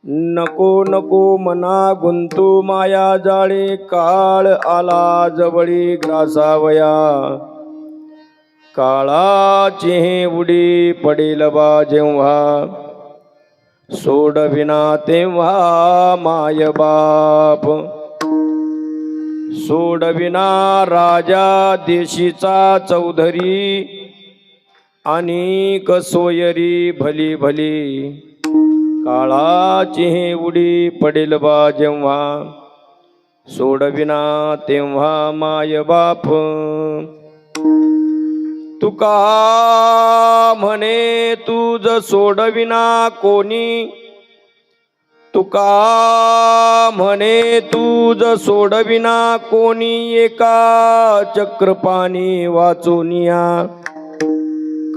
नको नको मना गुंतू माया जाळे, काळ आला जवळी ग्रासावया. काळाची उडी पडेल बा जेव्हा, सोडविना तेव्हा माय बाप. सोडविना राजा देशीचा चौधरी, अनेक सोयरी भली भली. काळाची उडी पडेल बा जेव्हा, सोडविना तेव्हा माय बाप. तुका म्हणे तुझ सोडविना कोणी, तुका म्हणे तुझ सोडविना कोणी. एका चक्रपाणी वाचूनिया,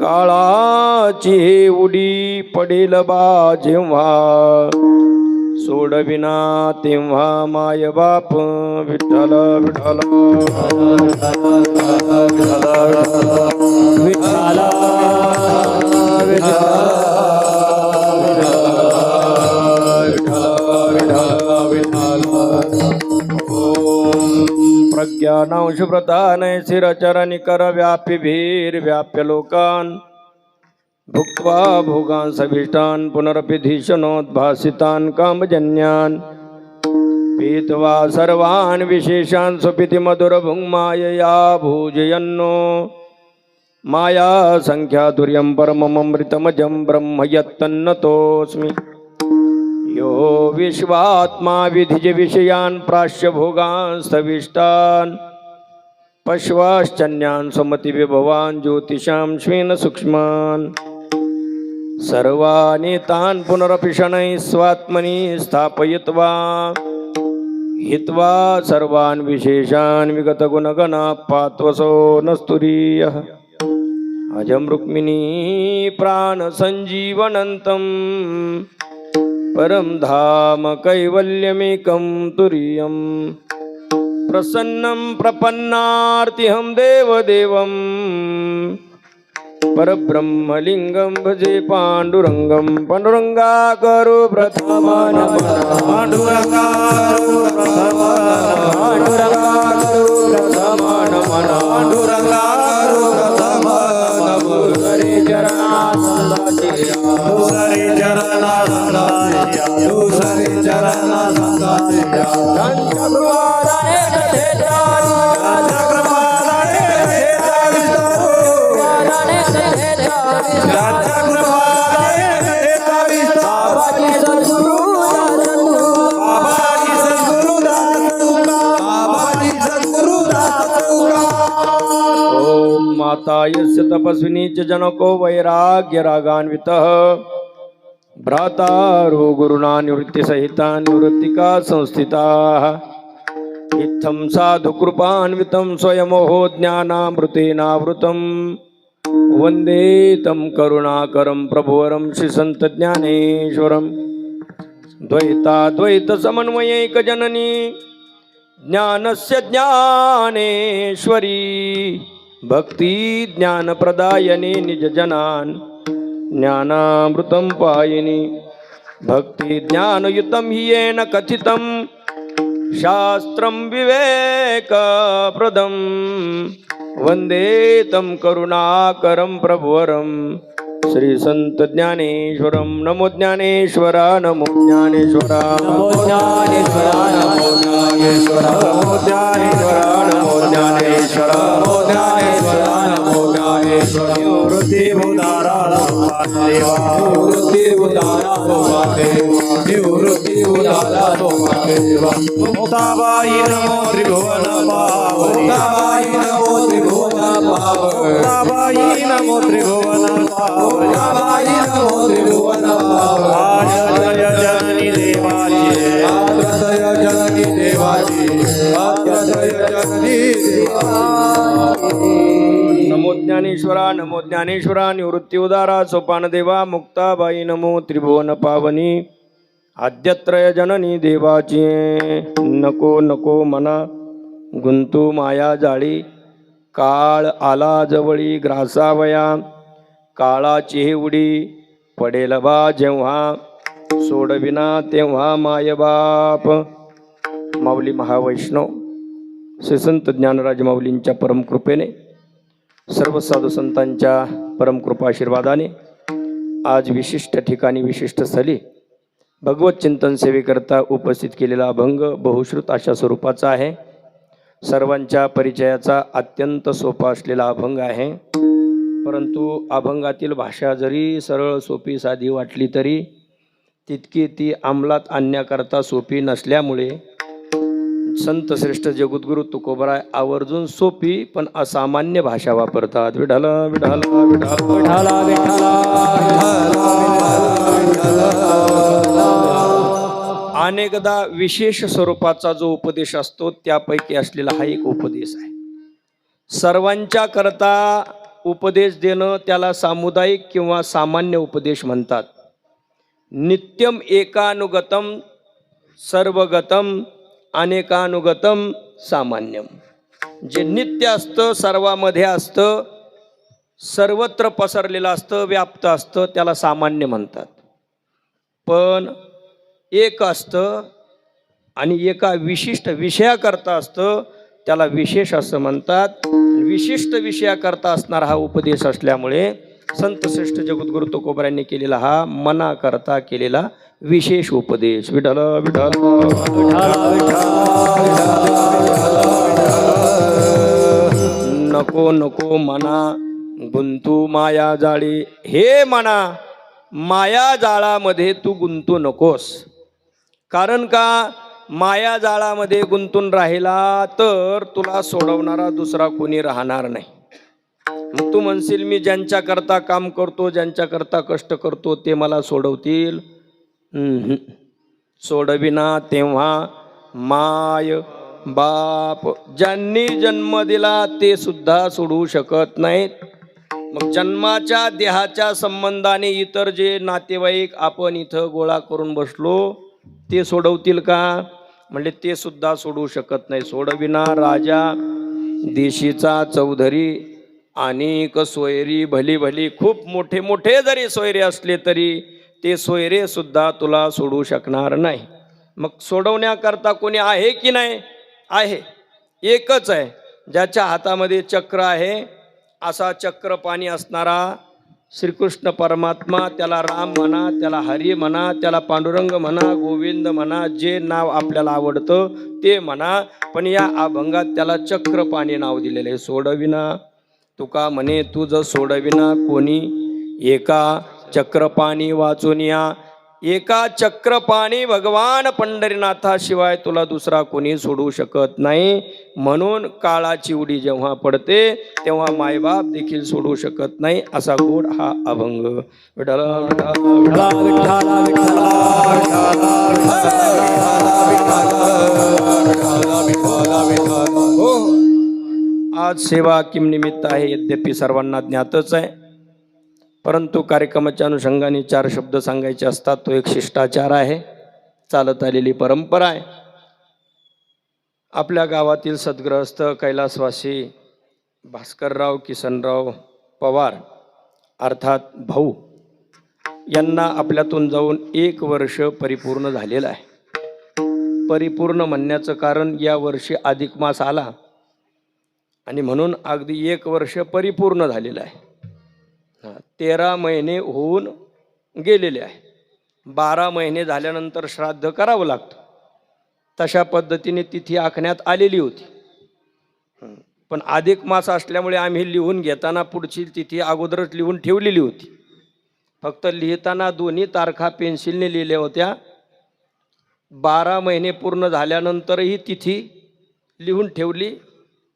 काळाची उडी पडेल बा जेव्हा, सोडविना तेव्हा माय बाप. विठ्ठल विठ्ठल प्रज्ञानांश प्रधानय शिरचरनिकर व्यापी भीर व्याप्य लोकान्. भुक्त्वा भोगान् सविष्टान् पुनरपि धीशनोद्भासितान् कामजन्यान्. पीत्वा सर्वान् विशेषान् स्वपिति मधुरभुङ्मायया भोजयन्नो. माया संख्यातुर्यं परममृतमजं ब्रह्म यत्तन्नतोऽस्मि. यो विश्वात्मा विधिज विषयान् प्राश्य भोगान् स्थविष्टान्. पश्वाश्चन्यान् समतिविभवान् ज्योतिषां स्वेन सूक्ष्मान्. सर्वाणि तान् पुनरपि शनैः स्वात्मनि स्थापयित्वा, हित्वा सर्वान् विशेषान् विगतगुणगणापात्वसो नस्तुरीयः. अजं रुक्मिणी प्राणसञ्जीवनन्तम्, परं धाम कैवल्यमेकं तुरीयम्. प्रसन्नं प्रपन्नार्तिहं देवदेवं, परब्रह्मलिङ्गं भजे पाण्डुरङ्गं. पाण्डुरङ्गाकरो प्रथमं पाण्डुरङ्गाकरो प्रथमं पाण्डुरङ्गाकरो प्रथमं पाण्डुरङ्गाकरो प्रथमं. हरे चरणा संदासिया, हरे चरणा संदासिया, हरे चरणा संदासिया. चक्रवाराणे कथेतानि, चक्रवाराणे कथेतानि, चक्रवाराणे कथेतानि, चक्रवाराणे कथेतानि. बाबाजी सद्गुरु दासनु, बाबाजी सद्गुरु दासनु, बाबाजी सद्गुरु दासनु. ओम माता यस्य तपस्विनी च जनको वैराग्य रागान्वितः. भ्रातारो गुरुणा निवृत्तिसहिता निवृत्तिका संस्थिताः. इत्थं साधु कृपान्वितं स्वयमोहो ज्ञानामृतेनावृतं. वन्दे तं करुणाकरं प्रभुवरं श्रीसन्तज्ञानेश्वरं. द्वैताद्वैतसमन्वयैकजननी ज्ञानस्य ज्ञानेश्वरी. भक्ति ज्ञानप्रदायिनी निजजनान् ज्ञानामृतं पायिनी. भक्ति ज्ञानयुतं हि येन कथितं, शास्त्रं विवेकप्रदं. वन्दे तं करुणाकरं प्रभुवरं श्रीसन्तज्ञानेश्वरं. नमो ज्ञानेश्वरा, नमो ज्ञानेश्वरा, नमो ज्ञानेश्वरा, नमो ज्ञानेश्वरा, नमो ज्ञानेश्वरा, नमो ज्ञानेश्वरा, नमो ज्ञानेश्वरा, नमो ज्ञानेश्वरा. निवृत्तिभूतारा देवा, निवृत्तिभूतारा देवा, निवृत्तिभूतारा देवा. मुक्ताबाई नमो त्रिभुवन पावनी, मुक्ताबाई नमो त्रिभुवन पावनी, मुक्ताबाई नमो त्रिभुवन पावनी, मुक्ताबाई नमो त्रिभुवन पावनी. जय जननी देवाची, जय जननी देवाची, जय जननी देवाची. नमो ज्ञानेश्वरा, नमो ज्ञानेश्वरा. निवृत्ती उदारा सोपान देवा, मुक्ताबाई नमो त्रिभुवन पावनी. आद्यत्रय जननी देवाची. नको नको मना गुंतू माया जाळी, काळ आला जवळी ग्रासावया. काळाची उडी पडेल बा जेव्हा, सोडविना तेव्हा मायबाप. माऊली महावैष्णव श्री संत ज्ञानराज माऊलींच्या परमकृपेने, सर्व साधू संतांच्या परमकृपा आशीर्वादाने आज विशिष्ट ठिकाणी विशिष्ट स्थली भगवत चिंतन सेवेकरता उपस्थित केलेला अभंग बहुश्रुत अशा स्वरूपाचा आहे. सर्वांच्या परिचयाचा अत्यंत सोपा असलेला अभंग आहे. परंतु अभंगातील भाषा जरी सरळ सोपी साधी वाटली तरी तितकी ती अंमलात आणण्याकरता सोपी नसल्यामुळे संत श्रेष्ठ जगद्गुरु तुकोबराय आवर्जून सोपी पण असामान्य भाषा वापरतात. विठ्ठल विठ्ठल विठ्ठल. अनेकदा विशेष स्वरूपाचा जो उपदेश असतो त्यापैकी असलेला हा एक उपदेश आहे. सर्वांच्या करता उपदेश देणं त्याला सामुदायिक किंवा सामान्य उपदेश म्हणतात. नित्यम एकानुगतम सर्वगतम अनेकानुगतम सामान्यम. जे नित्य असतं, सर्वामध्ये असतं, सर्वत्र पसरलेलं असतं, व्याप्त असतं, त्याला सामान्य म्हणतात. पण एक असतं आणि एका विशिष्ट विषयाकरता असतं, त्याला विशेष असं म्हणतात. विशिष्ट विषयाकरता असणारा हा उपदेश असल्यामुळे संत श्रेष्ठ जगद्गुरु तुकोबरायांनी केलेला हा मनाकरता केलेला विशेष उपदेश. विठ्ठल विठ्ठल. नको नको मना गुंतू माया जाळी. हे मना, माया जाळामध्ये तू गुंतू नकोस. कारण का? माया जाळामध्ये गुंतून राहिला तर तुला सोडवणारा दुसरा कोणी राहणार नाही. मग तू म्हणशील मी ज्यांच्याकरता काम करतो, ज्यांच्याकरता कष्ट करतो ते मला सोडवतील. सोडविना तेव्हा माय बाप. ज्यांनी जन्म दिला ते सुद्धा सोडवू शकत नाहीत. मग जन्माच्या देहाच्या संबंधाने इतर जे नातेवाईक आपण इथं गोळा करून बसलो ते सोडवतील का? म्हणजे ते सुद्धा सोडवू शकत नाही. सोडविना राजा देशीचा चौधरी अनेक सोयरी. भली भली खूप मोठे मोठे जरी सोयरे असले तरी ते सोयरे सुद्धा तुला सोडवू शकणार नाही. मग सोडवण्याकरता कोणी आहे की नाही? आहे. एकच आहे. ज्याच्या हातामध्ये चक्र आहे, असा चक्रपाणी असणारा श्रीकृष्ण परमात्मा. त्याला राम म्हणा, त्याला हरी म्हणा, त्याला पांडुरंग म्हणा, गोविंद म्हणा, जे नाव आपल्याला आवडतं ते म्हणा. पण या अभंगात त्याला चक्रपाणी नाव दिलेलं आहे. सोडविना तुका म्हणे तुझ सोडविना कोणी. एका चक्रपाणी वाचून या. एका चक्रपाणी भगवान पंढरीनाथाशिवाय तुला दुसरा कोणी सोडू शकत नाही. म्हणून काळाची उडी जेव्हा पडते तेव्हा मायबाप देखील सोडू शकत नाही. असा गोड हा अभंग. विठ्ठल आज सेवा किम निमित्त आहे, यद्यपि सर्वांना ज्ञातच आहे. परंतु कार्यक्रमाच्या अनुषंगाने 4 शब्द सांगायचे असतात. तो एक शिष्टाचार आहे, चालत आलेली परंपरा आहे. आपल्या गावातील सद्गृहस्थ कैलासवासी भास्करराव किसनराव पवार अर्थात भाऊ यांना आपल्यातून जाऊन 1 वर्ष परिपूर्ण झालेलं आहे. परिपूर्ण म्हणण्याचं कारण या वर्षी अधिक मास आला आणि म्हणून अगदी 1 वर्ष परिपूर्ण झालेलं आहे. 13 महिने होऊन गेलेले आहे. 12 महिने झाल्यानंतर श्राद्ध करावं लागतं. तशा पद्धतीने तिथी आखण्यात आलेली होती. पण अधिक मास असल्यामुळे आम्ही लिहून घेताना पुढची तिथी अगोदरच लिहून ठेवलेली होती. फक्त लिहिताना दोन्ही तारखा पेन्सिलने लिहिल्या होत्या. 12 महिने पूर्ण झाल्यानंतरही तिथी लिहून ठेवली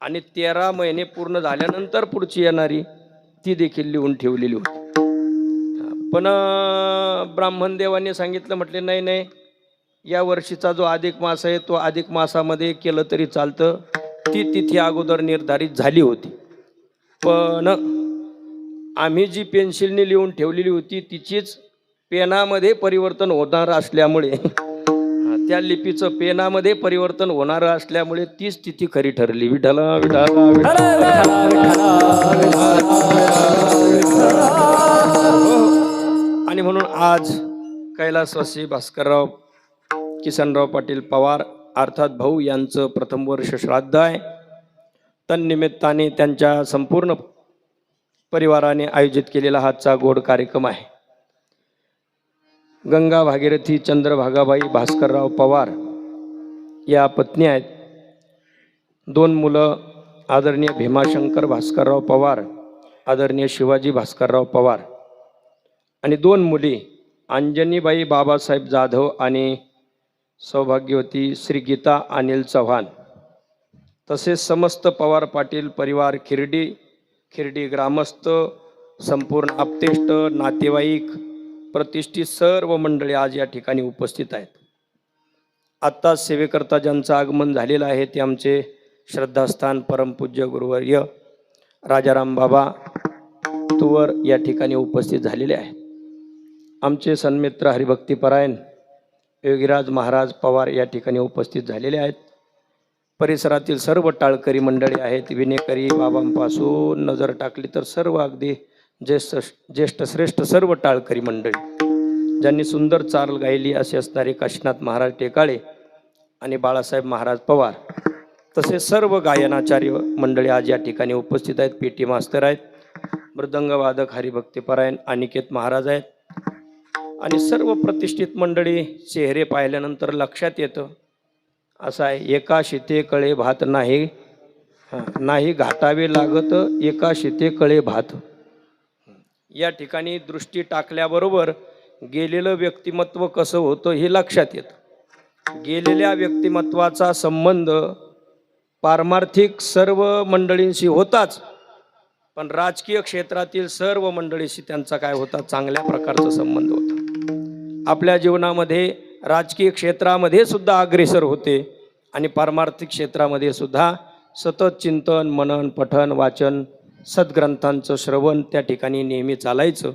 आणि 13 महिने पूर्ण झाल्यानंतर पुढची येणारी ती देखील लिहून ठेवलेली होती. पण ब्राह्मण देवाने सांगितलं, म्हटले नाही नाही, या वर्षीचा जो अधिक मास आहे तो अधिक मासामध्ये केलं तरी चालतं. ती तिथी अगोदर निर्धारित झाली होती. पण आम्ही जी पेन्सिलने लिहून ठेवलेली होती तिचीच पेनामध्ये परिवर्तन होणार असल्यामुळे, त्या लिपीचं पेनामध्ये परिवर्तन होणार असल्यामुळे तीच तिथी खरी ठरली. विठ्ठल विठ्ठल. आणि म्हणून आज कैलासवासी भास्करराव किसनराव पाटील पवार अर्थात भाऊ यांचं प्रथम वर्ष श्राद्ध आहे. तन्निमित्ताने त्यांच्या संपूर्ण परिवाराने आयोजित केलेला हाचा गोड कार्यक्रम आहे. गंगा भागीरथी चंद्रभागाबाई भास्करराव पवार या पत्नी आहेत. 2 मुलं आदरणीय भीमाशंकर भास्करराव पवार, आदरणीय शिवाजी भास्करराव पवार आणि 2 मुली अंजनीबाई बाबासाहेब जाधव आणि सौभाग्यवती श्री गीता अनिल चव्हाण. तसेच समस्त पवार पाटील परिवार खिरडी ग्रामस्थ संपूर्ण आप्तेष्ट नातेवाईक प्रतिष्ठित सर्व मंडळी आज या ठिकाणी उपस्थित आहेत. आत्ताच सेवेकरता ज्यांचं आगमन झालेलं आहे ते आमचे श्रद्धास्थान परमपूज्य गुरुवर्य राजाराम बाबा तुवर या ठिकाणी उपस्थित झालेले आहेत. आमचे सन्मित्र हरिभक्तीपरायण योगीराज महाराज पवार या ठिकाणी उपस्थित झालेले आहेत. परिसरातील सर्व टाळकरी मंडळी आहेत. विनेकरी बाबांपासून नजर टाकली तर सर्व अगदी ज्येष्ठ श्रेष्ठ सर्व टाळकरी मंडळी ज्यांनी सुंदर चाल गायली असे असणारे काशीनाथ महाराज टेकाळे आणि बाळासाहेब महाराज पवार तसेच सर्व गायनाचार्य मंडळी आज या ठिकाणी उपस्थित आहेत. पेटी मास्तर आहेत, मृदंगवादक हरिभक्तीपरायण अनिकेत महाराज आहेत आणि सर्व प्रतिष्ठित मंडळी चेहरे पाहिल्यानंतर लक्षात येतं असं आहे. एका शिते कळे भात नाही नाही घाटावे लागत एका शिते कळे भात. या ठिकाणी दृष्टी टाकल्याबरोबर गेलेलं व्यक्तिमत्व कसं होतं हे लक्षात येतं. गेलेल्या व्यक्तिमत्वाचा संबंध पारमार्थिक सर्व मंडळींशी होताच, पण राजकीय क्षेत्रातील सर्व मंडळीशी त्यांचा काय होता, चांगल्या प्रकारचा संबंध होता. आपल्या जीवनामध्ये राजकीय क्षेत्रामध्ये सुद्धा अग्रेसर होते आणि पारमार्थिक क्षेत्रामध्ये सुद्धा सतत चिंतन मनन पठन वाचन सद्ग्रंथांचं श्रवण त्या ठिकाणी नेहमी चालायचं.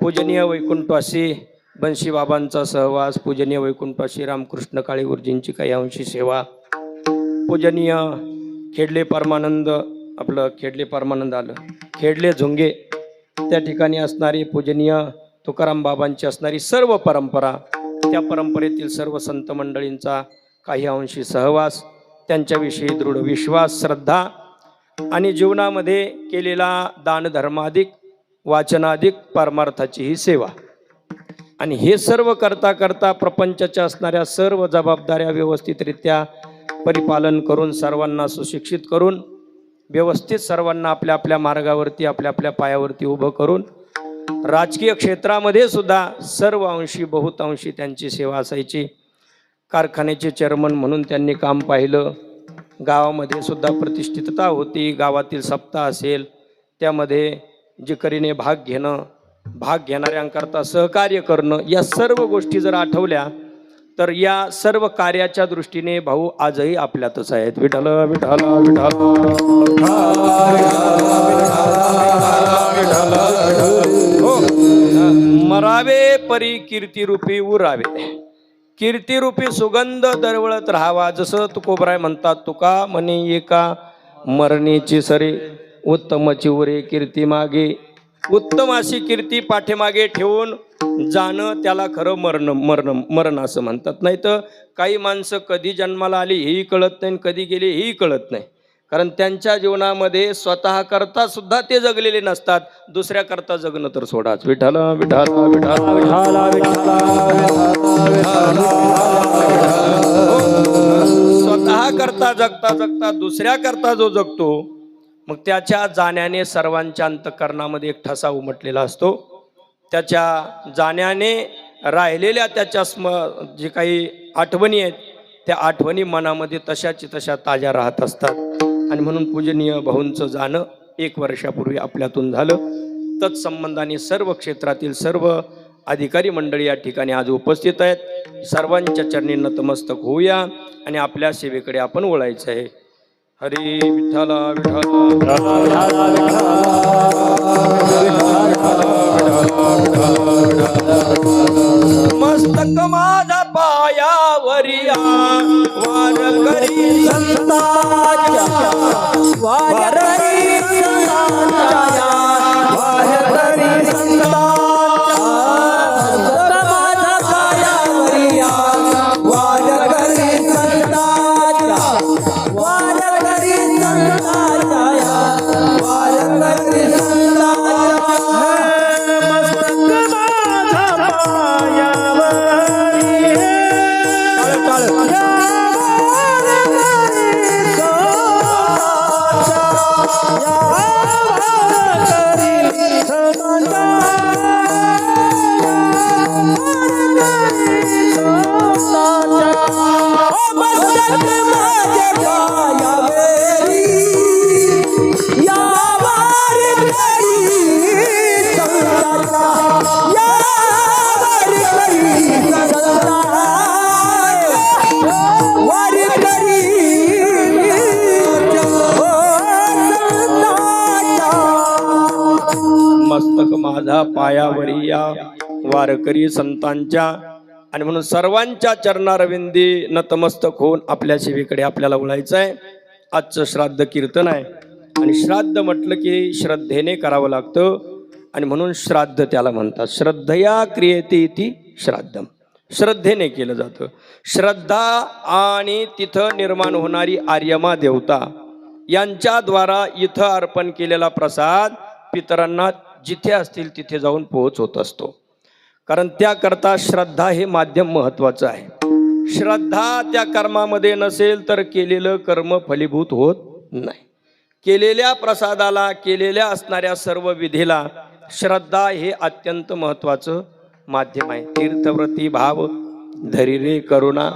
पूजनीय वैकुंठवासी बंशी बाबांचा सहवास, पूजनीय वैकुंठवासी रामकृष्ण काळे गुरुजींची काही अंशी सेवा, पूजनीय खेडले परमानंद आलं खेडले झुंगे त्या ठिकाणी असणारी पूजनीय तुकाराम बाबांची असणारी सर्व परंपरा, त्या परंपरेतील सर्व संत मंडळींचा काही अंशी सहवास, त्यांच्याविषयी दृढ विश्वास श्रद्धा आणि जीवनामध्ये केलेला दानधर्माधिक वाचनाधिक परमार्थाची ही सेवा आणि हे सर्व करता करता प्रपंचाच्या असणाऱ्या सर्व जबाबदाऱ्या व्यवस्थितरित्या परिपालन करून सर्वांना सुशिक्षित करून व्यवस्थित सर्वांना आपल्या आपल्या मार्गावरती आपल्या आपल्या पायावरती उभं करून राजकीय क्षेत्रामध्ये सुद्धा सर्व अंशी बहुतांशी त्यांची सेवा असायची. कारखान्याचे चेअरमन म्हणून त्यांनी काम पाहिलं. गावामध्ये सुद्धा प्रतिष्ठितता होती. गावातील सप्ताह असेल त्यामध्ये जिकरीने भाग घेणाऱ्यांकरता सहकार्य करणं, या सर्व गोष्टी जर आठवल्या तर या सर्व कार्याच्या दृष्टीने भाऊ आजही आपल्यातच आहेत. विठ्ठल विठ्ठल मरावे परी कीर्तिरूपी उरावे, कीर्तिरूपी सुगंध दरवळत राहावा. जसं तुकोबराय म्हणतात, तुका म्हणे एका मरणीची सरे उत्तमची उरे कीर्ती मागे. उत्तम अशी कीर्ती पाठीमागे ठेवून जाणं त्याला खरं मरण असं म्हणतात. नाही तर काही माणसं कधी जन्माला आली हेही कळत नाही, कधी गेली हेही कळत नाही. कारण त्यांच्या जीवनामध्ये स्वतः करता सुद्धा ते जगलेले नसतात, दुसऱ्या करता जगणं तर सोडाच. विठ्ठल विठ्ठल स्वतः करता जगता जगता दुसऱ्या करता जो जगतो मग त्याच्या जाण्याने सर्वांच्या अंतःकरणामध्ये एक ठसा उमटलेला असतो. त्याच्या जाण्याने राहिलेल्या त्याच्या जे काही आठवणी आहेत त्या आठवणी मनामध्ये तशाची तशा ताज्या राहत असतात. आणि म्हणून पूजनीय भाऊंचं जाणं 1 वर्षापूर्वी आपल्यातून झालं. तत्संबंधाने सर्व क्षेत्रातील सर्व अधिकारी मंडळी या ठिकाणी आज उपस्थित आहेत. सर्वांच्या चरणी नतमस्तक होऊया आणि आपल्या सेवेकडे आपण वळायचं आहे. हरी विठ्ठल मस्तक माझा पायावरिया वारकरी संतांच्या वारकरी संतांच्या वारकरी संतांच्या मस्तक माझा वारकरी संतांच्या आणि म्हणून सर्वांच्या चरणारविंदी नतमस्तक होऊन आपल्या सेवेकडे आपल्याला वळायचं आहे. आजचं श्राद्ध कीर्तन आहे आणि श्राद्ध म्हटलं की श्रद्धेने करावं लागतं आणि म्हणून श्राद्ध त्याला म्हणतात. श्रद्धया क्रियते इति श्राद्धम, श्रद्धेने केलं जातं. श्रद्धा आणि तिथं निर्माण होणारी आर्यमा देवता यांच्याद्वारा इथं अर्पण केलेला प्रसाद पितरांना जिथे असतील तिथे जाऊन पोहोच होत असतो. कारण त्याकरता श्रद्धा हे माध्यम महत्वाचं आहे. श्रद्धा त्या कर्मामध्ये नसेल तर केलेलं कर्म फलीभूत होत नाही. केलेल्या प्रसादाला, केलेल्या असणाऱ्या सर्व विधीला श्रद्धा हे अत्यंत महत्वाचं माध्यम आहे. तीर्थव्रती भाव धरी रे करुणा,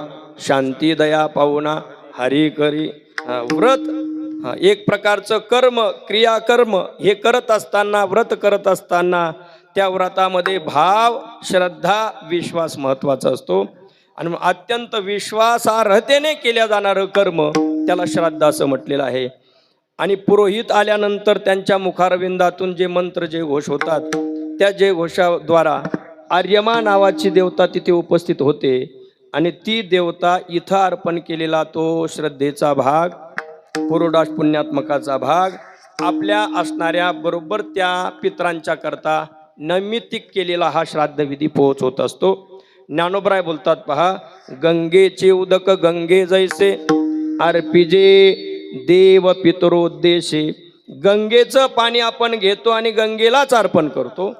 शांती दया पाहुणा हरी करी. व्रत एक प्रकारचं कर्म, क्रियाकर्म हे करत असताना, व्रत करत असताना त्या व्रतामध्ये भाव, श्रद्धा, विश्वास महत्वाचा असतो. आणि अत्यंत विश्वासार्हतेने केल्या जाणारं कर्म त्याला श्राद्ध असं म्हटलेलं आहे. आणि पुरोहित आल्यानंतर त्यांच्या मुखारविंदातून जे मंत्र, जे घोष होतात, त्या जे घोषाद्वारा आर्यमा नावाची देवता तिथे उपस्थित होते आणि ती देवता इथं अर्पण केलेला तो श्रद्धेचा भाग, पुरोडाश पुण्यात्मकाचा भाग आपल्या असणाऱ्या बरोबर त्या पितरांच्या करता नैमित्तिक केलेला हा श्राद्धविधी पोहोच होत असतो. ज्ञानोबराय बोलतात पहा, गंगेचे उदक गंगे जैसे अर्पिजे देव पितरोद्देशे. गंगेचं पाणी आपण घेतो आणि गंगेलाच अर्पण करतो.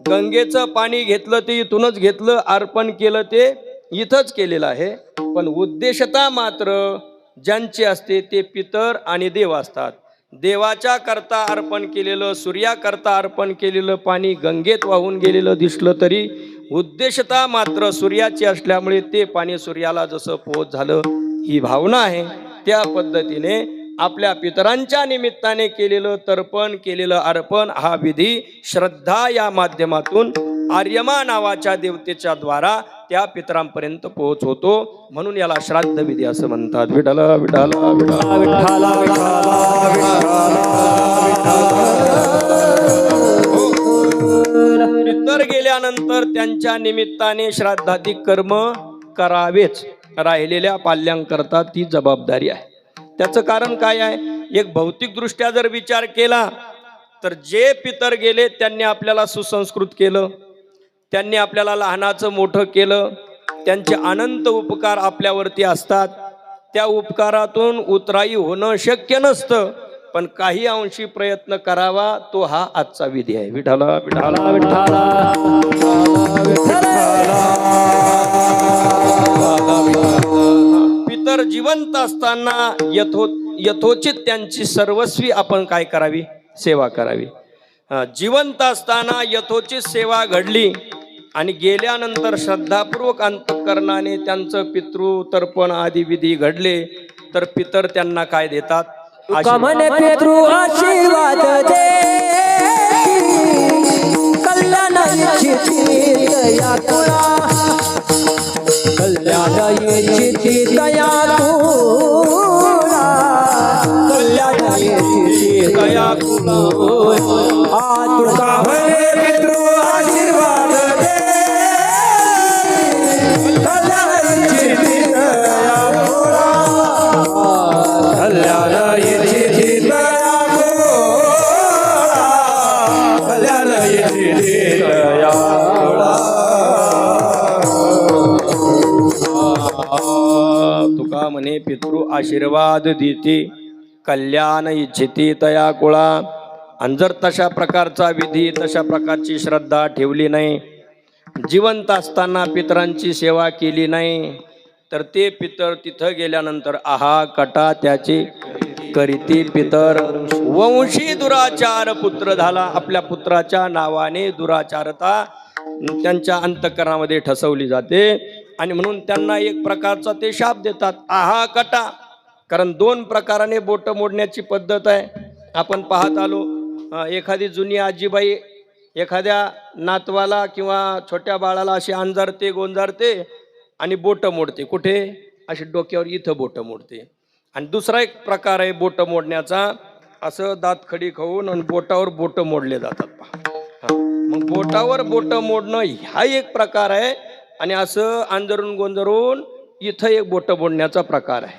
गंगेचं पाणी घेतलं ते इथूनच घेतलं, अर्पण केलं ते इथंच केलेलं आहे. पण उद्देशता मात्र ज्यांची असते ते पितर आणि देव असतात. देवाच्या करता अर्पण केलेलं, सूर्याकरता अर्पण केलेलं पाणी गंगेत वाहून गेलेलं दिसलं तरी उद्देशता मात्र सूर्याची असल्यामुळे ते पाणी सूर्याला जसं पोहोच झालं, ही भावना आहे. त्या पद्धतीने आपल्या पितरांच्या निमित्ताने केलेलं तर्पण, केलेलं अर्पण हा विधी श्रद्धा या माध्यमातून आर्यमा नावाच्या देवतेच्या द्वारा त्या पितरांपर्यंत पोहोच होतो. म्हणून याला श्राद्ध विधी असं म्हणतात. विठ्ठल विठ्ठल विठ्ठल पितर गेल्यानंतर त्यांच्या निमित्ताने श्राद्धाधिक कर्म करावेच. राहिलेल्या पाल्यांकरता ती जबाबदारी आहे. त्याचं कारण काय आहे? एक भौतिकदृष्ट्या जर विचार केला तर जे पितर गेले त्यांनी आपल्याला सुसंस्कृत केलं, त्यांनी आपल्याला लहानाचं मोठं केलं, त्यांचे अनंत उपकार आपल्यावरती असतात. त्या उपकारातून उतराई होणं शक्य नसतं, पण काही अंशी प्रयत्न करावा, तो हा आजचा विधी आहे. विठाला विठाला विठाला पितर जिवंत असताना यथोचित त्यांची सर्वस्वी आपण काय करावी? सेवा करावी. जिवंत असताना यथोचित सेवा घडली आणि गेल्यानंतर श्रद्धापूर्वक अंतःकरणाने त्यांचं पितृतर्पण आदी विधी घडले तर पितर त्यांना काय देतात? पितृ आशीर्वाद दे, कल्याणाची दया तुला, कल्याणाची दया तुला, कल्याणाची दया तुला. तुका म्हणे पितृ आशीर्वाद दे, कल्याणाची दया तुला, कल्याणाची दया तुला, कल्याणाची दया तुला. तुका म्हणे पितृ आशीर्वाद देते, कल्याण इच्छिते तया कुळा. आणि जर तशा प्रकारचा विधी, तशा प्रकारची श्रद्धा ठेवली नाही, जिवंत असताना पितरांची सेवा केली नाही, तर ते पितर तिथं गेल्यानंतर आहा कटा त्याचे करीती पितर. वंशी दुराचार पुत्र झाला. आपल्या पुत्राच्या नावाने दुराचारता त्यांच्या अंतःकरणामध्ये ठसवली जाते आणि म्हणून त्यांना एक प्रकारचा ते शाप देतात, आहा कटा. कारण दोन प्रकाराने बोट मोडण्याची पद्धत आहे. आपण पाहत आलो, एखादी जुनी आजीबाई एखाद्या नातवाला किंवा छोट्या बाळाला अशी अंजारते, गोंजारते आणि बोट मोडते. कुठे? अशी डोक्यावर इथं बोट मोडते. आणि दुसरा एक प्रकार आहे बोट मोडण्याचा, असं दात खडी खाऊन आणि बोटावर बोट मोडले जातात. मग बोटावर बोट मोडणं हा एक प्रकार आहे, आणि असं अंजरून गोंजरून इथं एक बोट मोडण्याचा प्रकार आहे.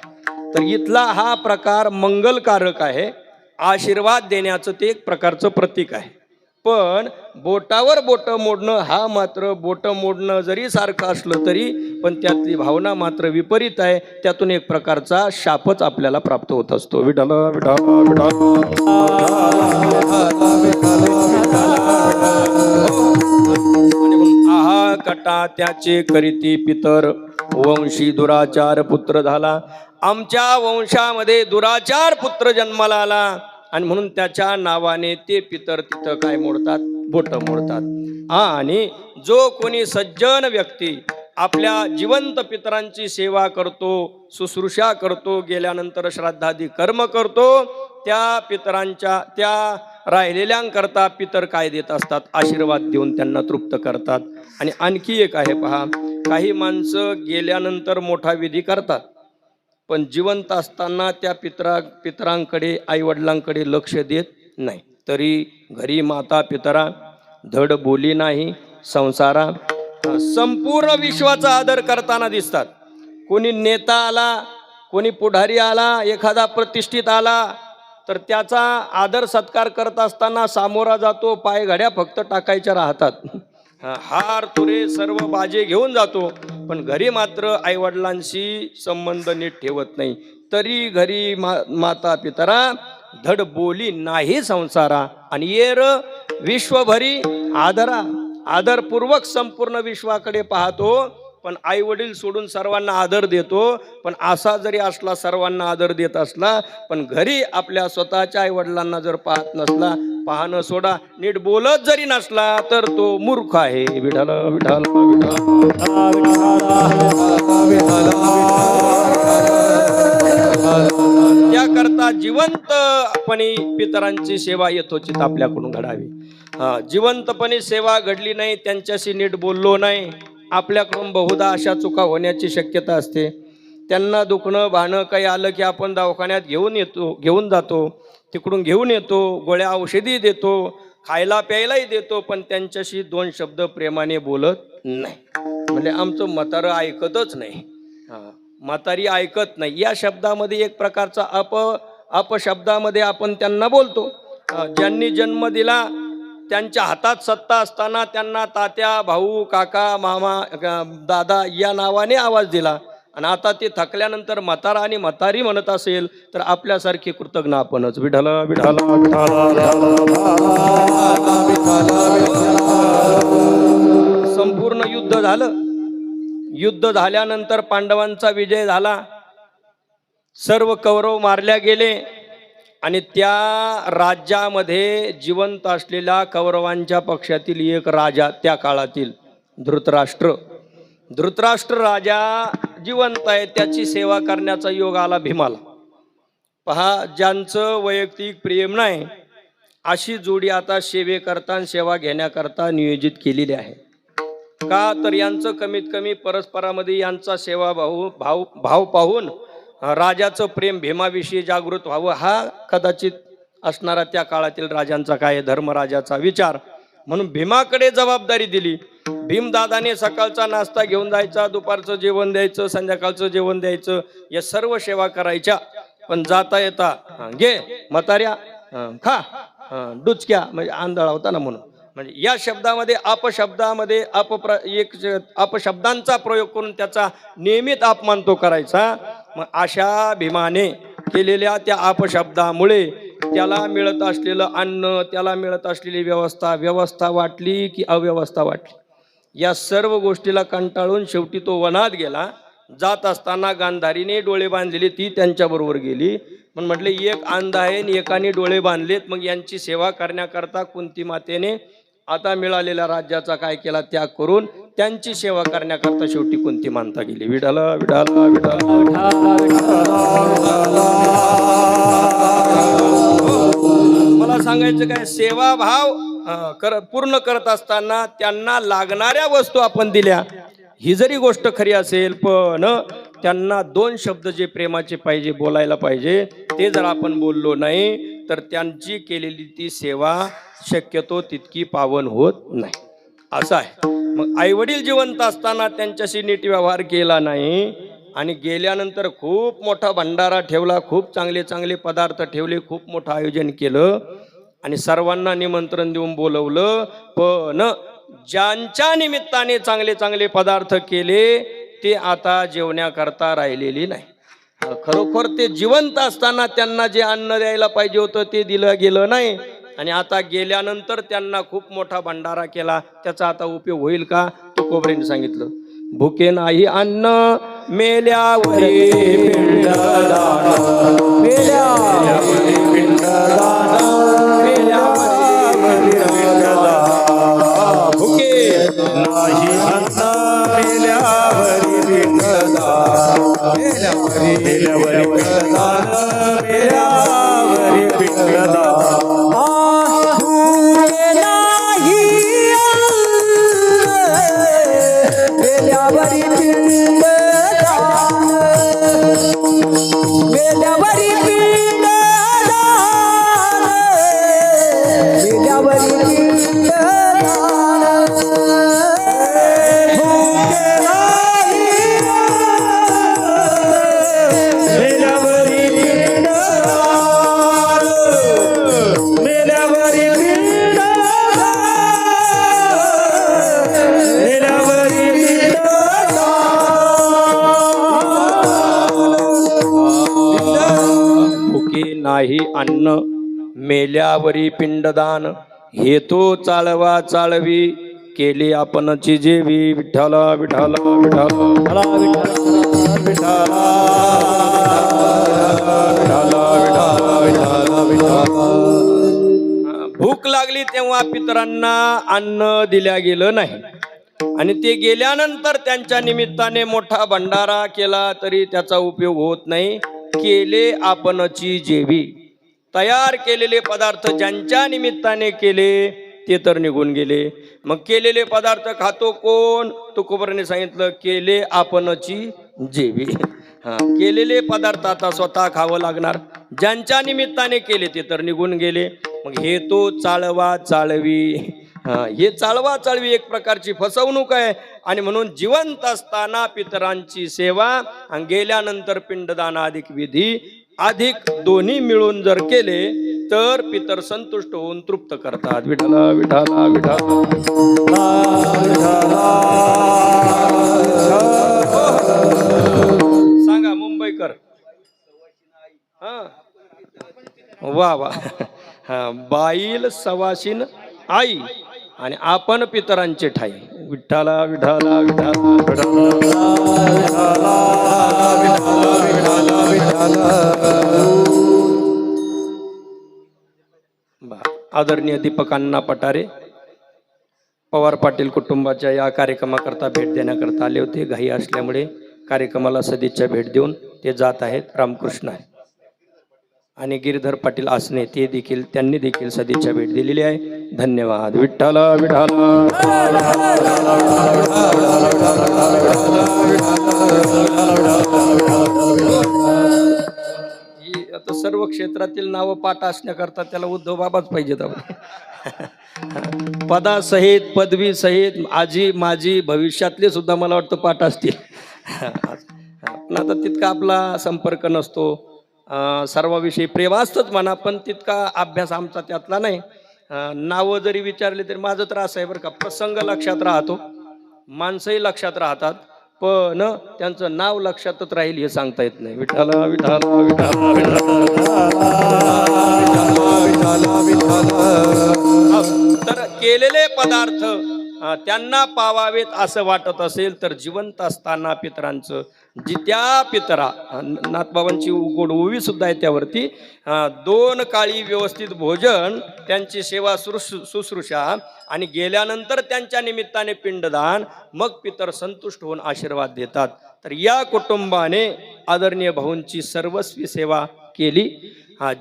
तर इथला हा प्रकार मंगलकारक आहे, आशीर्वाद देण्याचं ते एक प्रकारचं प्रतीक आहे. पण बोटावर बोट मोडणं हा मात्र बोट मोडणं जरी सारखं असलं तरी पण त्यातली भावना मात्र विपरीत आहे. त्यातून एक प्रकारचा शापच आपल्याला प्राप्त होत असतो. विठ्ठल विठ्ठल आहा कटा त्याचे करीती पितर, वंशी दुराचार पुत्र झाला. आमच्या वंशामध्ये दुराचार पुत्र जन्माला आला, आणि म्हणून त्याच्या नावाने ते पितर तिथं काय मोडतात, बोट मोडतात. आणि जो कोणी सज्जन व्यक्ती आपल्या जिवंत पितरांची सेवा करतो, शुश्रूषा करतो, गेल्यानंतर श्राद्धादी कर्म करतो, त्या पितरांच्या त्या राहिलेल्यांकरता पितर काय देत असतात, आशीर्वाद देऊन त्यांना तृप्त करतात. आणि आणखी एक आहे पहा, काही माणसं गेल्यानंतर मोठा विधी करतात, पण जिवंत असताना त्या पितरांकडे आईवडिलांकडे लक्ष देत नाही. तरी घरी माता पितरा धड बोली नाही, संसारा संपूर्ण विश्वाचा आदर करताना दिसतात. कोणी नेता आला, कोणी पुढारी आला, एखादा प्रतिष्ठित आला, तर त्याचा आदर सत्कार करत असताना सामोरा जातो, पायघड्या फक्त टाकायच्या राहतात, हार तुरे सर्व बाजे घेऊन जातो, पण घरी मात्र आईवडिलांशी संबंध नीट ठेवत नाही. तरी घरी माता पितरा धड बोली नाही संसारा, आणि येर विश्वभरी आदरा आदरपूर्वक संपूर्ण विश्वाकडे पाहतो, पण आई वडील सोडून सर्वांना आदर देतो. पण असा जरी असला, सर्वांना आदर देत असला, पण घरी आपल्या स्वतःच्या आई वडिलांना जर पाहत नसला, पाहणं सोडा, नीट बोलत जरी नसला, तर तो मूर्ख आहे. विठ्ठल विठ्ठल त्याकरता जिवंतपणे पितरांची सेवा यथोचित आपल्याकडून घडावी. जिवंतपणे सेवा घडली नाही, त्यांच्याशी नीट बोललो नाही, आपल्याकडून बहुधा अशा चुका होण्याची शक्यता असते. त्यांना दुखणं भाणं काही आलं की आपण दवाखान्यात घेऊन जातो, तिकडून घेऊन येतो, गोळ्या औषधी देतो, खायला प्यायलाही देतो, पण त्यांच्याशी दोन शब्द प्रेमाने बोलत नाही. म्हणजे आमचं म्हातारं ऐकतच नाही, म्हातारी ऐकत नाही, या शब्दामध्ये एक प्रकारचा अपशब्दामध्ये आपण त्यांना बोलतो. ज्यांनी जन्म दिला त्यांच्या हातात सत्ता असताना त्यांना तात्या, भाऊ, काका, मामा, दादा या नावाने आवाज दिला, आणि आता ते थकल्यानंतर म्हातारा आणि म्हातारी म्हणत असेल तर आपल्यासारखे कृतज्ञ आपणच. विठ्ठल विठ्ठल संपूर्ण युद्ध झालं. युद्ध झाल्यानंतर पांडवांचा विजय झाला, सर्व कौरव मारल्या गेले, आणि त्या राज्यामध्ये जिवंत असलेल्या कौरवांच्या पक्षातील एक राजा, त्या काळातील धृतराष्ट्र राजा जिवंत आहे, त्याची सेवा करण्याचा योग आला भीमाला. पहा, ज्यांचं वैयक्तिक प्रेम नाही अशी जोडी आता सेवेकरता सेवा घेण्याकरता नियोजित केलेली आहे. का तर यांचं कमीत कमी परस्परामध्ये यांचा सेवा भाव पाहून राजाचं प्रेम भीमाविषयी जागृत व्हावं, हा कदाचित असणारा त्या काळातील राजांचा काय धर्मराजाचा विचार. म्हणून भीमाकडे जबाबदारी दिली. भीमदादाने सकाळचा नाश्ता घेऊन जायचा, दुपारचं जेवण द्यायचं, संध्याकाळचं जेवण द्यायचं, या सर्व सेवा करायच्या. पण जाता येता घे म्हाताऱ्या खा डुचक्या, म्हणजे आंधळा होता ना म्हणून. म्हणजे या शब्दामध्ये अपशब्दामध्ये अपशब्दांचा प्रयोग करून त्याचा नियमित अपमान तो करायचा. मग अशा भीमाने केलेल्या त्या अपशब्दामुळे त्याला मिळत असलेलं अन्न, त्याला मिळत असलेली व्यवस्था वाटली की अव्यवस्था वाटली. या सर्व गोष्टीला कंटाळून शेवटी तो वनात गेला. जात असताना गांधारीने डोळे बांधलेले ती त्यांच्याबरोबर गेली. पण म्हटले एक अंध आहे आणि एकाने डोळे बांधलेत, मग यांची सेवा करण्याकरता कुंती मातेने आता मिळालेल्या राज्याचा काय केला, त्याग करून त्यांची सेवा करण्याकरता शेवटी कुंती मानता गेली. विठ्ठल विठ्ठल विठ्ठल. मला सांगायचं काय, सेवा भाव पूर्ण करत असताना त्यांना लागणाऱ्या वस्तू आपण दिल्या, ही जरी गोष्ट खरी असेल, पण त्यांना दोन शब्द जे प्रेमाचे पाहिजे, बोलायला पाहिजे, ते जर आपण बोललो नाही तर त्यांची केलेली ती सेवा शक्यतो तितकी पावन होत नाही. असं आहे. मग आईवडील जिवंत असताना त्यांच्याशी नीट व्यवहार केला नाही आणि गेल्यानंतर खूप मोठा भंडारा ठेवला, खूप चांगले चांगले पदार्थ ठेवले, खूप मोठं आयोजन केलं आणि सर्वांना निमंत्रण देऊन बोलवलं, पण ज्यांच्या निमित्ताने चांगले चांगले पदार्थ केले ते आता जेवण्याकरता राहिलेली नाही. खरोखर ते जिवंत असताना त्यांना जे अन्न द्यायला पाहिजे होतं ते दिलं गेलं नाही आणि आता गेल्यानंतर त्यांना खूप मोठा भंडारा केला, त्याचा आता उपयोग होईल का? तुकोबरेने सांगितलं, भुके नाही अन्न मेल्यावरी पिंडदान, मेल्यावरी पिंडदान, मेल्यावरी पिंडदान, भुके नाही अन्न मेल्यावरी पिंडदान, मेल्यावरी पिंडदान, मेल्यावरी पिंडदान. नाही अन्न मेल्यावरी पिंडदान, हेतो चाळवा चाळवी केली आपणची जेवी. विठ्ठला विठ्ठला विठ्ठला विठ्ठला विठ्ठला. भूक लागली तेव्हा पितरांना अन्न दिल्या गेलं नाही आणि ते गेल्यानंतर त्यांच्या निमित्ताने मोठा भंडारा केला तरी त्याचा उपयोग होत नाही. केले आपणची जेवी, तयार केलेले पदार्थ ज्यांच्या निमित्ताने केले ते तर निघून गेले. मग केलेले पदार्थ खातो कोण? तुकोबराने सांगितलं, केले आपणची जेवी. केलेले पदार्थ आता स्वतः खावं लागणार, ज्यांच्या निमित्ताने केले ते तर निघून गेले. मग हे तो चाळवा चाळवी, हे चाळवा चाळवी एक प्रकारची फसवणूक आहे आणि म्हणून जिवंत असताना पितरांची सेवा आणि गेल्यानंतर पिंडदान अधिक विधी अधिक दोन्ही मिळून जर केले तर पितर संतुष्ट होऊन तृप्त करतात. विठ्ठला विठ्ठला विठ्ठला. सांगा मुंबईकर. वा वा. बाईल सवाशीन आई आणि आपण पितरांचे ठाई. विठ्ठला विठ्ठला आदरणीय दीपक अण्णा पटारे पवार पाटील कुटुंबाच्या या कार्यक्रमाकरता भेट देण्याकरता आले होते. घाई असल्यामुळे कार्यक्रमाला सदिच्छा भेट देऊन ते जात आहेत. रामकृष्ण आहे. आणि गिरीधर पाटील आसने त्यांनी देखील सदिच्छा भेट दिलेली आहे. धन्यवाद. विठ्ठला विठ्ठला. आता सर्व क्षेत्रातील नावं पाठ असण्याकरता त्याला उद्धव बाबाच पाहिजेत. पदासहित पदवी सहित आजी माझी भविष्यातले सुद्धा मला वाटतं पाठ असतील. पण आता तितका आपला संपर्क नसतो. सर्वाविषयी प्रेम असतंच म्हणा, पण तितका अभ्यास आमचा त्यातला नाही. नावं जरी विचारले तरी माझं तर असं आहे बरं का, प्रसंग लक्षात राहतो, माणसंही लक्षात राहतात, पण त्यांचं नाव लक्षातच राहील हे सांगता येत नाही. विठ्ठला विठ्ठला तर केलेले पदार्थ त्यांना पावावेत असं वाटत असेल तर जिवंत असताना पितरांचं त्या पितरा नाथबाबांची गोड ओवी सुद्धा आहे त्यावरती 2 काळी व्यवस्थित भोजन, त्यांची सेवा शुश्रूषा आणि गेल्यानंतर त्यांच्या निमित्ताने पिंडदान, मग पितर संतुष्ट होऊन आशीर्वाद देतात. तर या कुटुंबाने आदरणीय भाऊंची सर्वस्वी सेवा केली.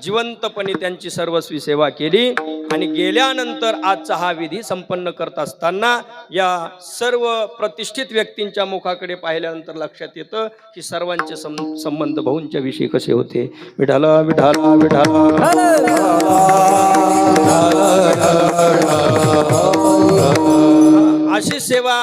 जिवंतपणे त्यांची सर्वस्वी सेवा केली आणि गेल्यानंतर आजचा हा विधी संपन्न करत असताना या सर्व प्रतिष्ठित व्यक्तींच्या मुखाकडे पाहिल्यानंतर लक्षात येतं की सर्वांचे संबंध भाऊंच्या विषयी कसे होते. विठाला विठाला विठाला अशी सेवा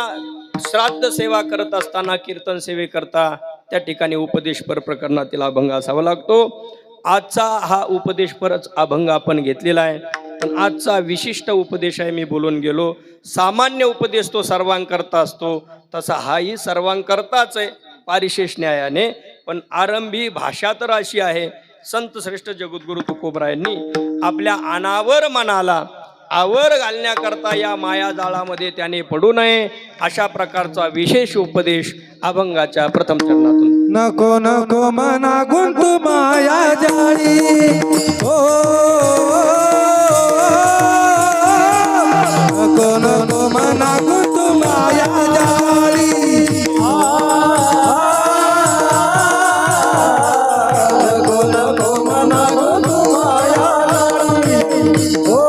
श्राद्ध सेवा करत असताना कीर्तन सेवेकरता त्या ठिकाणी उपदेशपर प्रकरणातील अभंग असावा लागतो. आजचा हा उपदेशपरच अभंग आपण घेतलेला आहे. पण आजचा विशिष्ट उपदेश आहे, मी बोलून गेलो. सामान्य उपदेश तो सर्वांकरता असतो, तसा हाही सर्वांकरताच आहे पारिशेष न्यायाने. पण आरंभी भाषा तर अशी आहे, संत श्रेष्ठ जगद्गुरु तुकोबरायांनी आपल्या अनावर मनाला आवर घालण्याकरता या मायाजाळामध्ये त्याने पडू नये अशा प्रकारचा विशेष उपदेश अभंगाच्या प्रथम चरणातून. नको नको मना गुंतू माया जाळी हो, नको नको मना गुंतू माया जाळी नको नको मना गुंतू माया जाळी हो,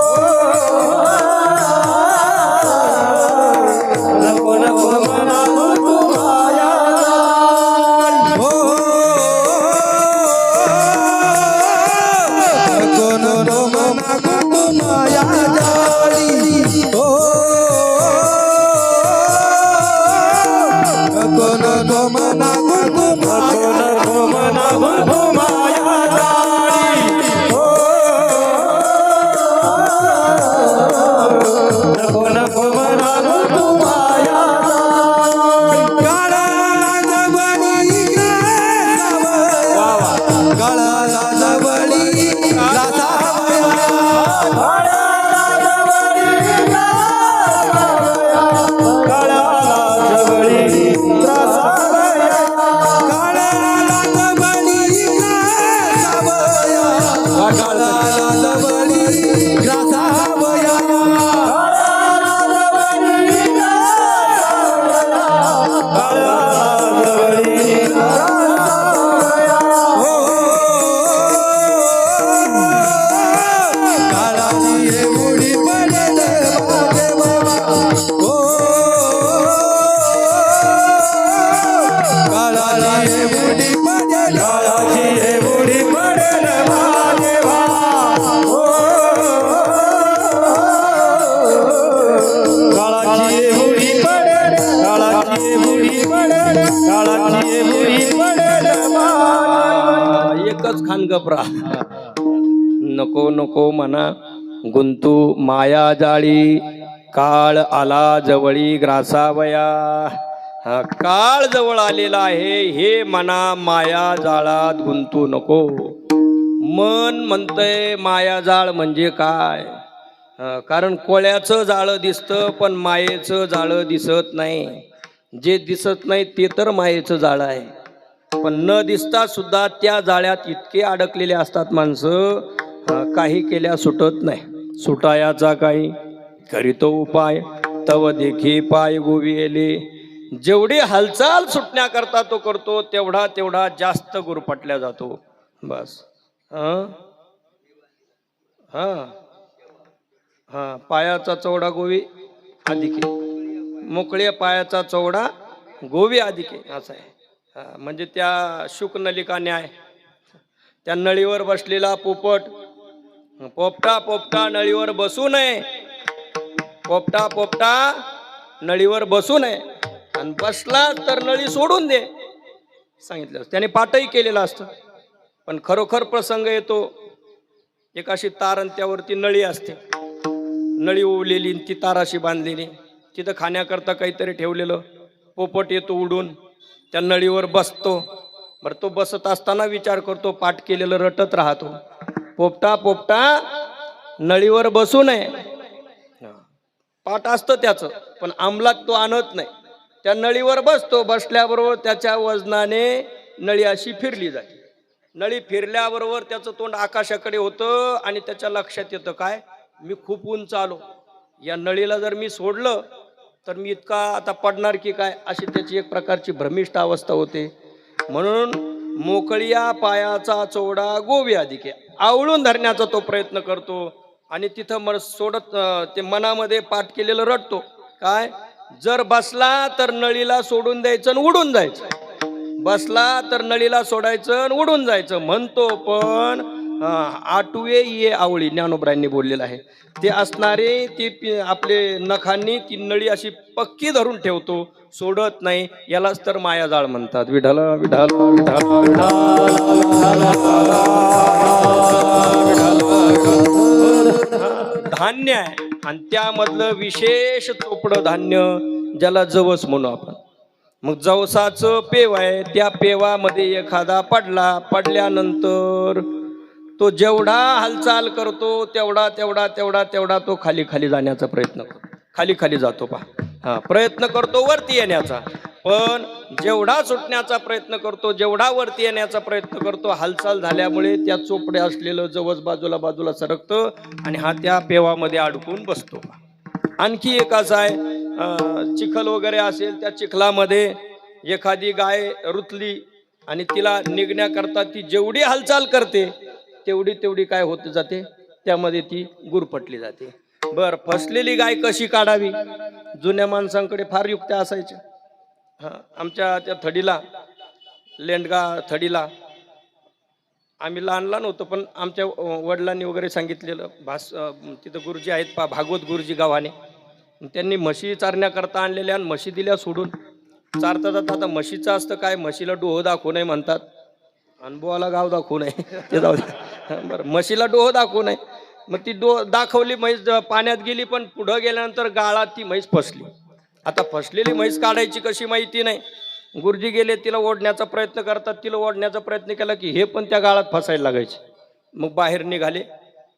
नको नको मना गुंतू माया हो, नको नको मना गुंतू माया जाळी हो, नको नको मना गुंतू माया जाळी हो, नको नको मना गुंतू माया जाळी. काळाला जवळी काळाला जवळी रासावया, काळाला जवळी रासावया, काळाला जवळी रासावया, काळाला जवळी रासावया, काळाची एवढी पडेल माझे बाबा हो, काळाची एवढी पडेल, काळाची एवढी पडेल माझे बाबा हो, काळाची एवढी पडेल, काळाची एवढी पडेल, काळाची एवढी पडेल माझे. एकच खान गपरा. नको नको म्हणा गुंतू माया जाळी, काळ आला जवळी ग्रासावया. काळ जवळ आलेला आहे, हे मना माया जाळात गुंतू नको. मन म्हणतंय माया जाळ म्हणजे काय? कारण कोळ्याचं जाळं दिसतं पण मायेचं जाळं दिसत नाही. जे दिसत नाही ते तर मायेचं जाळं आहे. पण न दिसता सुद्धा त्या जाळ्यात इतके अडकलेले असतात माणसं, काही केल्या सुटत नाही. सुटायाचा काही करीतो उपाय, तव देखी पाय गोविले. जेवढी हालचाल सुटण्याकरता तो करतो तेवढा तेवढा जास्त गुरफटल्या जातो. बस पायाचा चौडा गोवी अधिके, मोकळ्या पायाचा चौडा गोवी अधिके असा आहे. म्हणजे त्या शुक नलिका न्याय, त्या नळीवर बसलेला पोपट, पोपटा पोपटा नळीवर बसू नये, पोपटा पोपटा नळीवर बसू नये, आणि बसला तर नळी सोडून दे सांगितलं. त्याने पाठही केलेलं असतं. पण खरोखर प्रसंग येतो, एक अशी तार आणि त्यावरती नळी असते, नळी ओवलेली, ती ताराशी बांधलेली, तिथं खाण्याकरता काहीतरी ठेवलेलं. पोपट येतो उडून, त्या नळीवर बसतो. बरं, तो बसत असताना विचार करतो, पाठ केलेलं रटत राहतो, पोपटा पोपटा नळीवर बसू नये. पाठ असतं त्याचं, पण अंमलात तो आणत नाही. त्या नळीवर बसतो, बसल्याबरोबर त्याच्या वजनाने नळी अशी फिरली जाते. नळी फिरल्याबरोबर त्याचं तोंड आकाशाकडे होतं आणि त्याच्या लक्षात येतं, काय मी खूप उंच आलो, या नळीला जर मी सोडलं तर मी इतका आता पडणार की काय, अशी त्याची एक प्रकारची भ्रमिष्ट अवस्था होते. म्हणून मोकळिया पायाचा चोडा गोवी अधिके, आवळून धरण्याचा तो प्रयत्न करतो आणि तिथं सोडत ते मनामध्ये पाठ केलेलं रटतो. काय, जर बसला तर नळीला सोडून द्यायचं आणि उडून जायचं, बसला तर नळीला सोडायचं आणि उडून जायचं म्हणतो. पण आटुवे ये आवळी ज्ञानोबरायांनी बोललेलं आहे. ते असणारे ती आपले नखांनी ती नळी अशी पक्की धरून ठेवतो, सोडत नाही. यालाच तर मायाजाळ म्हणतात. विठ्ठल विठ्ठल विठ्ठल धान्य आहे आणि त्यामधलं विशेष चोपडं धान्य ज्याला जवस म्हणू आपण. मग जवसाचं पेव आहे, त्या पेवामध्ये एखादा पडल्यानंतर तो जेवढा हालचाल करतो तेवढा तेवढा तेवढा तेवढा तो खाली खाली जाण्याचा प्रयत्न करतो, खाली खाली जातो. पहा, प्रयत्न करतो वरती येण्याचा, पण जेवढा सुटण्याचा प्रयत्न करतो, जेवढा वरती येण्याचा प्रयत्न करतो, हालचाल झाल्यामुळे त्या चोपडे असलेलं जवस बाजूला बाजूला सरकतं आणि हा त्या पेवामध्ये अडकून बसतो. आणखी एक असं आहे, चिखल वगैरे असेल, त्या चिखलामध्ये एखादी गाय रुतली आणि तिला निघण्याकरता ती जेवढी हालचाल करते तेवढी तेवढी काय होत जाते, त्यामध्ये ती गुरफटली जाते. बर, फसलेली गाय कशी काढावी? जुन्या माणसांकडे फार युक्त्या असायच्या. आमच्या त्या थडीला, लेंडगा थडीला, आम्ही लहान लहान होतो, पण आमच्या वडिलांनी वगैरे सांगितलेलं, तिथं गुरुजी आहेत भागवत गुरुजी गावाने, त्यांनी म्हशी चारण्याकरता आणलेल्या आणि म्हशी दिल्या सोडून. चारता जाता आता म्हशीचं असतं काय, म्हशीला डोह दाखवू नये म्हणतात, अनुभवाला गाव दाखवू नये, ते जाऊ दे. बरं, म्हशीला डोह दाखवू नये. मग ती दाखवली, म्हैस पाण्यात गेली, पण पुढं गेल्यानंतर गाळात ती म्हैस फसली. आता फसलेली म्हैस काढायची कशी माहिती नाही. गुरुजी गेले, तिला ओढण्याचा प्रयत्न करतात, तिला ओढण्याचा प्रयत्न केला की हे पण त्या गाळात फसायला लागायचे. मग बाहेर निघाले,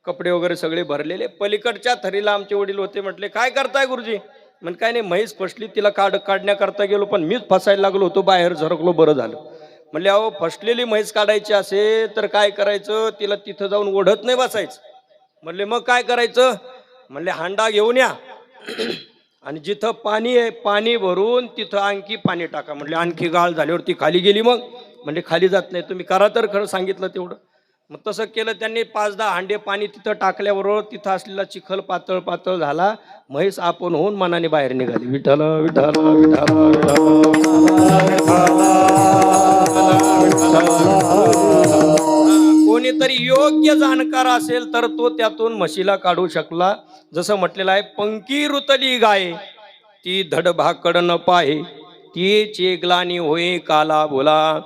कपडे वगैरे सगळे भरलेले. पलीकडच्या थरीला आमचे वडील होते. म्हटले, काय करताय गुरुजी? म्हणजे काय नाही, म्हैस फसली, तिला काढण्याकरता गेलो, पण मीच फसायला लागलो होतो, बाहेर झरकलो, बरं झालं. म्हणले, अहो, फसलेली म्हैस काढायची असेल तर काय करायचं, तिला तिथं जाऊन ओढत नाही बसायचं. म्हणले, मग काय करायचं? म्हणले, हांडा घेऊन या आणि जिथं पाणी आहे पाणी भरून तिथं आणखी पाणी टाका. म्हणले, आणखी गाळ झाल्यावर ती खाली गेली. मग म्हणजे खाली जात नाही, तुम्ही करा तर खरं सांगितलं तेवढं. मग तसं केलं त्यांनी. 5-10 हांडे पाणी तिथं टाकल्याबरोबर तिथं असलेला चिखल पातळ पातळ झाला. म्हैस आपण होऊन मनाने बाहेर निघाली. विठ्ठल विठ्ठल कोणीतरी योग्य जाणकार असेल तर तो त्यातून म्हशीला काढू शकला. जसं म्हटलेलं आहे, पंकी रुतली गाय ती धडभाकड न पाहे, ती चेगलानी होय काला बोला.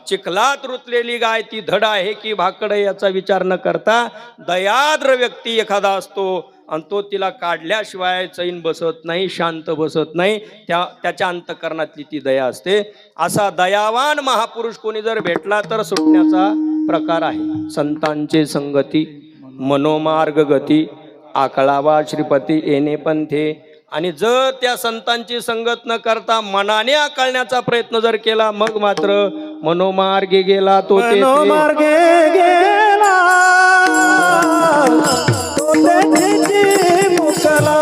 चिखलात रुतलेली गाय ती धड आहे की भाकड याचा विचार न करता दयाद्र व्यक्ती एखादा असतो आणि तो तिला काढल्याशिवाय चैन बसत नाही, शांत बसत नाही. त्याच्या अंतकरणातली ती दया असते. असा दयावान महापुरुष कोणी जर भेटला तर सुटण्याचा प्रकार आहे. संतांचे संगती मनोमार्ग गती, आकळावा श्रीपती येणे पंथे. आणि जर त्या संतांची संगत न करता मनाने आकळण्याचा प्रयत्न जर केला, मग मात्र मनोमार्गे गेला तो मनोमार्गे गेला तो तेथे मुकला.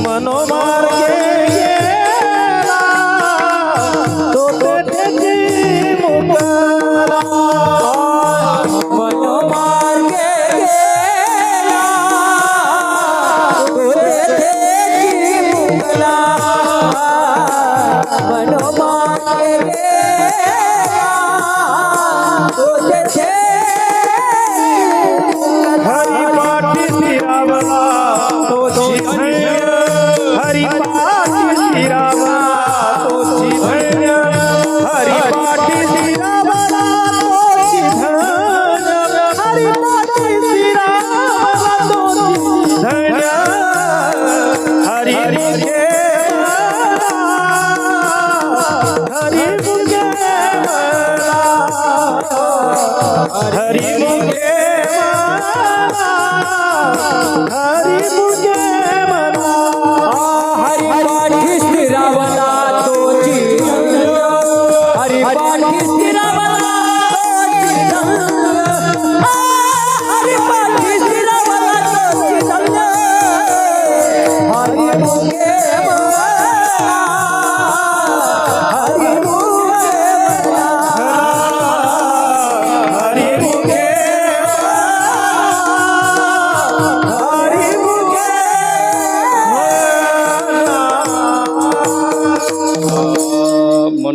मनोमार्गे गेला तो तेथे मुकला. मनोमार्गे गेला तो तेथे मुकला. मनोमार्गे गेला तो तेथे हरिपाठी शिरावला तोची धन्य. हरिपाठी शिरावला तोची धन्य. हरिपाठी शिरावला तोची धन्य. हरिपाठी शिरावला तोची धन्य. हरि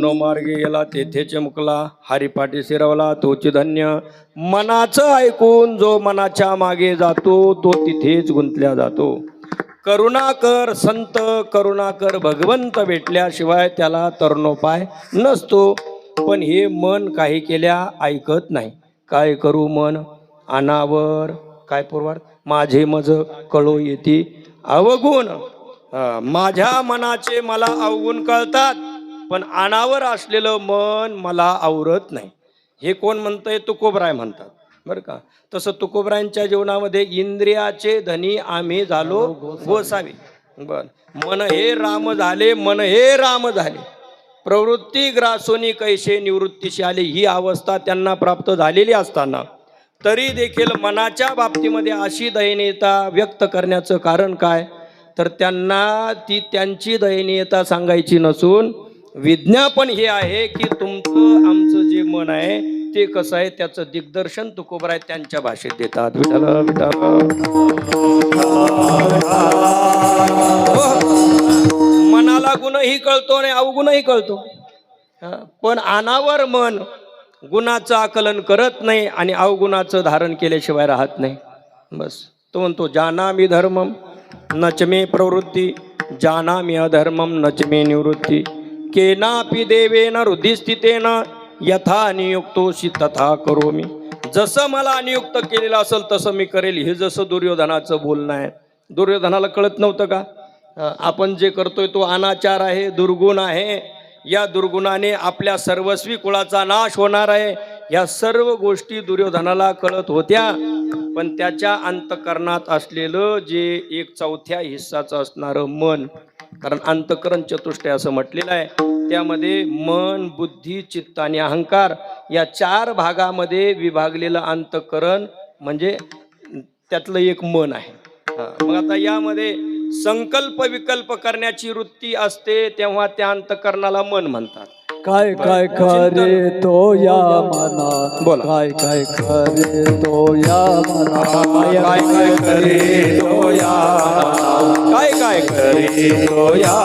मनोमार्गे गेला तेथे मुकला, हरिपाठी शिरवला तोची धन्य. मनाचं ऐकून जो मनाच्या मागे जातो तो तिथेच गुंतल्या जातो. करुणाकर संत, करुणाकर भगवंत भेटल्याशिवाय त्याला तरणोपाय नसतो. पण हे मन काही केल्या ऐकत नाही. काय करू मन अनावर, काय पूर्वार माझे मज कळो येती अवगुण. माझ्या मनाचे मला अवगुण कळतात, पण अनावर असलेलं मन मला आवरत नाही. हे कोण म्हणतंय? तुकोबराय म्हणतात बरं का. तसं तुकोबरायांच्या जीवनामध्ये इंद्रियाचे धनी आम्ही झालो गोसावी. बर, मन हे राम झाले, मन हे राम झाले. प्रवृत्ती ग्रासोनी कैसे निवृत्तीशी आले, ही अवस्था त्यांना प्राप्त झालेली असताना तरी देखील मनाच्या बाबतीमध्ये अशी दयनीयता व्यक्त करण्याचं कारण काय? तर त्यांना ती त्यांची दयनीयता सांगायची नसून विज्ञापन हे आहे की तुमचं आमचं जे मन आहे ते कसं आहे त्याचं दिग्दर्शन तुकोबराय त्यांच्या भाषेत देतात. विठ्ठल विठ्ठल. मनाला गुणही कळतो आणि अवगुणही कळतो, पण अनावर मन गुणाचं आकलन करत नाही आणि अवगुणाचं धारण केल्याशिवाय राहत नाही. बस तो म्हणतो जानामि धर्मम नच मे प्रवृत्ती, जानामि अधर्मम नच मे निवृत्ती. केनापि देवेन हृदिस्थितेन यथा नियुक्तोषि तथा करोमि. जसं मला नियुक्त केलेलं असेल तसं मी करेल. हे जसं दुर्योधनाचं बोलणं आहे. दुर्योधनाला कळत नव्हतं का आपण जे करतोय तो अनाचार आहे, दुर्गुण आहे. या दुर्गुणाने आपल्या सर्वस्वी कुळाचा नाश होणार आहे. या सर्व गोष्टी दुर्योधनाला कळत होत्या, पण त्याच्या अंतकरणात असलेलं जे 1/4 हिस्साचं असणारं मन, कारण अंतकरण चतुष्टय असं म्हटलेलं आहे, त्यामध्ये मन, बुद्धी, चित्त आणि अहंकार या 4 भागामध्ये विभागलेलं अंतकरण म्हणजे त्यातलं एक मन आहे. मग आता यामध्ये संकल्प विकल्प करण्याची वृत्ती असते तेव्हा त्या अंतकरणाला मन म्हणतात. काय काय करे तो या मना, बोला. काय काय करे तो या मना, काय काय करे तो या, काय काय करे तो या.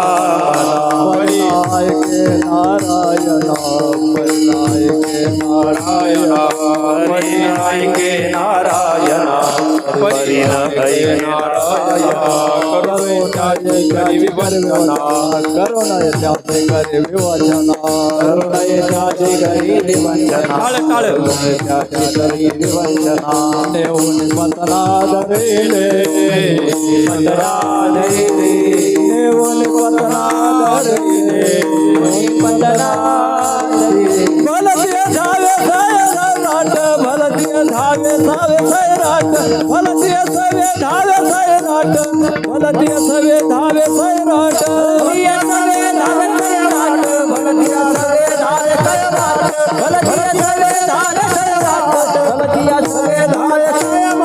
परिनायके नारायण, परिनायके नारायण, परिनायके नारायण, परिनायके नारायण. करुणाचे विवचना, करुणाचे करे विवचना, करुणाचे करे विवचना, टाळ करी विवचना. देऊन पतना धरिले, पतना धरिले, देऊन पतना धरिले, पतना धरिले. भलती धावे सैराट, भलती धावे सावे सैराट, भलती सवे धावे सैराट, भलती सवे धावे सैराट, भलती सवे धावे सैराट, भलती सवे धावे सैराट, भलती सवे धावे सैराट, भलती सवे धावे सैराट.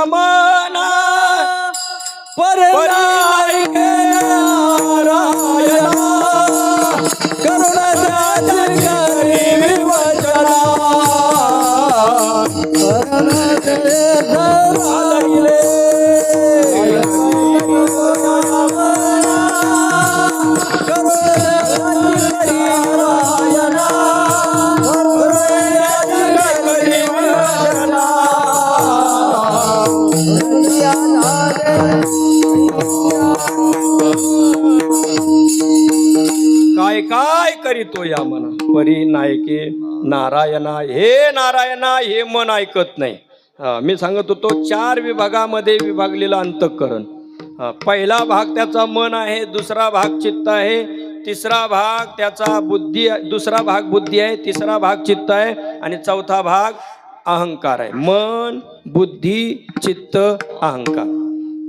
मना परिनायके नारायण, करुणाचे करे विवचना, करुणाचे धरायले. काय काय करीतो या मना. परिनायके नारायणा, हे नारायणा हे मन ऐकत नाही. मी सांगत होतो 4 विभागामध्ये विभागलेलं अंतःकरण. पहिला भाग त्याचा मन आहे, दुसरा भाग चित्त आहे, तिसरा भाग त्याचा बुद्धी, दुसरा भाग बुद्धी आहे, तिसरा भाग चित्त आहे आणि चौथा भाग अहंकार आहे. मन, बुद्धी, चित्त, अहंकार.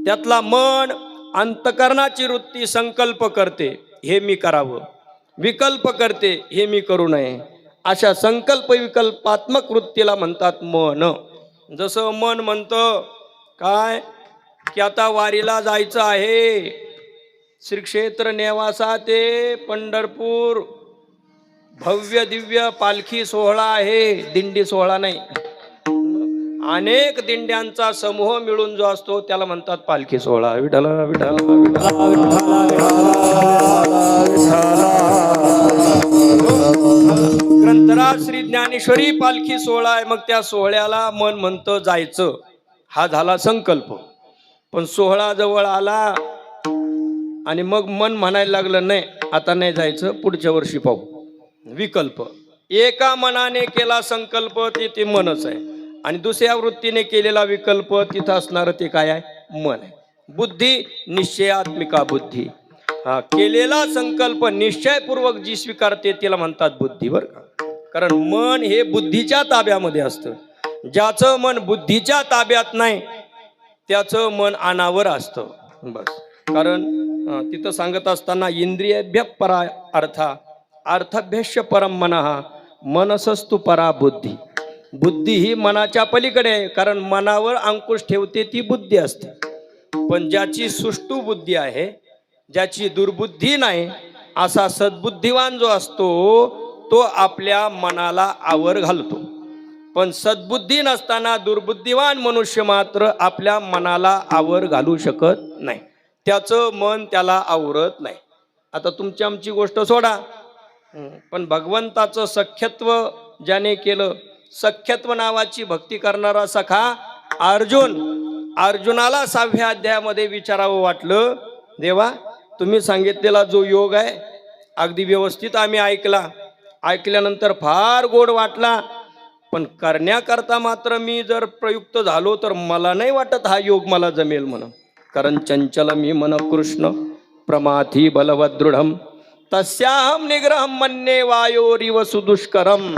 त्यातला मन अंतकरणाची वृत्ती संकल्प करते हे मी करावं, विकल्प करते हे मी करू नये. अशा संकल्प विकल्पात्मक वृत्तीला म्हणतात मन. जसं मन म्हणतं काय की आता वारीला जायचं आहे, श्री क्षेत्र नेवासा ते पंढरपूर भव्य दिव्य पालखी सोहळा आहे, दिंडी सोहळा नाही. अनेक दिंड्यांचा समूह मिळून जो असतो त्याला म्हणतात पालखी सोहळा. विठ्ठल विठ्ठल विठ्ठल. ग्रंथराज श्री ज्ञानेश्वरी पालखी सोहळा आहे. मग त्या सोहळ्याला मन म्हणतं जायचं, हा झाला संकल्प. पण सोहळा जवळ आला आणि मग मन म्हणायला लागलं नाही आता नाही जायचं, पुढच्या वर्षी पाहू. विकल्प. एका मनाने केला संकल्प ते मनच आहे, आणि दुसऱ्या वृत्तीने केलेला विकल्प तिथं असणार ते काय आहे? मन आहे. बुद्धी निश्चयात्मिका बुद्धी. हा केलेला संकल्प निश्चयपूर्वक जी स्वीकारते तिला म्हणतात बुद्धी, बरं का. कारण मन हे बुद्धीच्या ताब्यामध्ये असतं. ज्याचं मन बुद्धीच्या ताब्यात नाही त्याचं मन अनावर असतं. बस. कारण तिथं सांगत असताना इंद्रियभ्य परा अर्था अर्थभ्यश्य परम मनः मनसस्तु परा बुद्धी. बुद्धी ही मनाच्या पलीकडे आहे, कारण मनावर अंकुश ठेवते ती बुद्धी असते. पण ज्याची सुष्ठू बुद्धी आहे, ज्याची दुर्बुद्धी नाही, असा सद्बुद्धिवान जो असतो तो आपल्या मनाला आवर घालतो. पण सद्बुद्धी नसताना दुर्बुद्धिवान मनुष्य मात्र आपल्या मनाला आवर घालू शकत नाही. त्याचं मन त्याला आवरत नाही. आता तुमची आमची गोष्ट सोडा, पण भगवंताचं सख्यत्व ज्याने केलं, सख्यत्व नावाची भक्ती करणारा सखा अर्जुनाला 6व्या अध्यायामध्ये विचारावं वाटलं, देवा तुम्ही सांगितलेला जो योग आहे अगदी व्यवस्थित आम्ही ऐकल्यानंतर फार गोड वाटला, पण करण्याकरता मात्र मी जर प्रयुक्त झालो तर मला नाही वाटत हा योग मला जमेल म्हणून. कारण चंचल मी मन कृष्ण प्रमाथी बलवद दृढम तस्याहम निग्रहम मन्ये वायोरिव सुदुष्करम.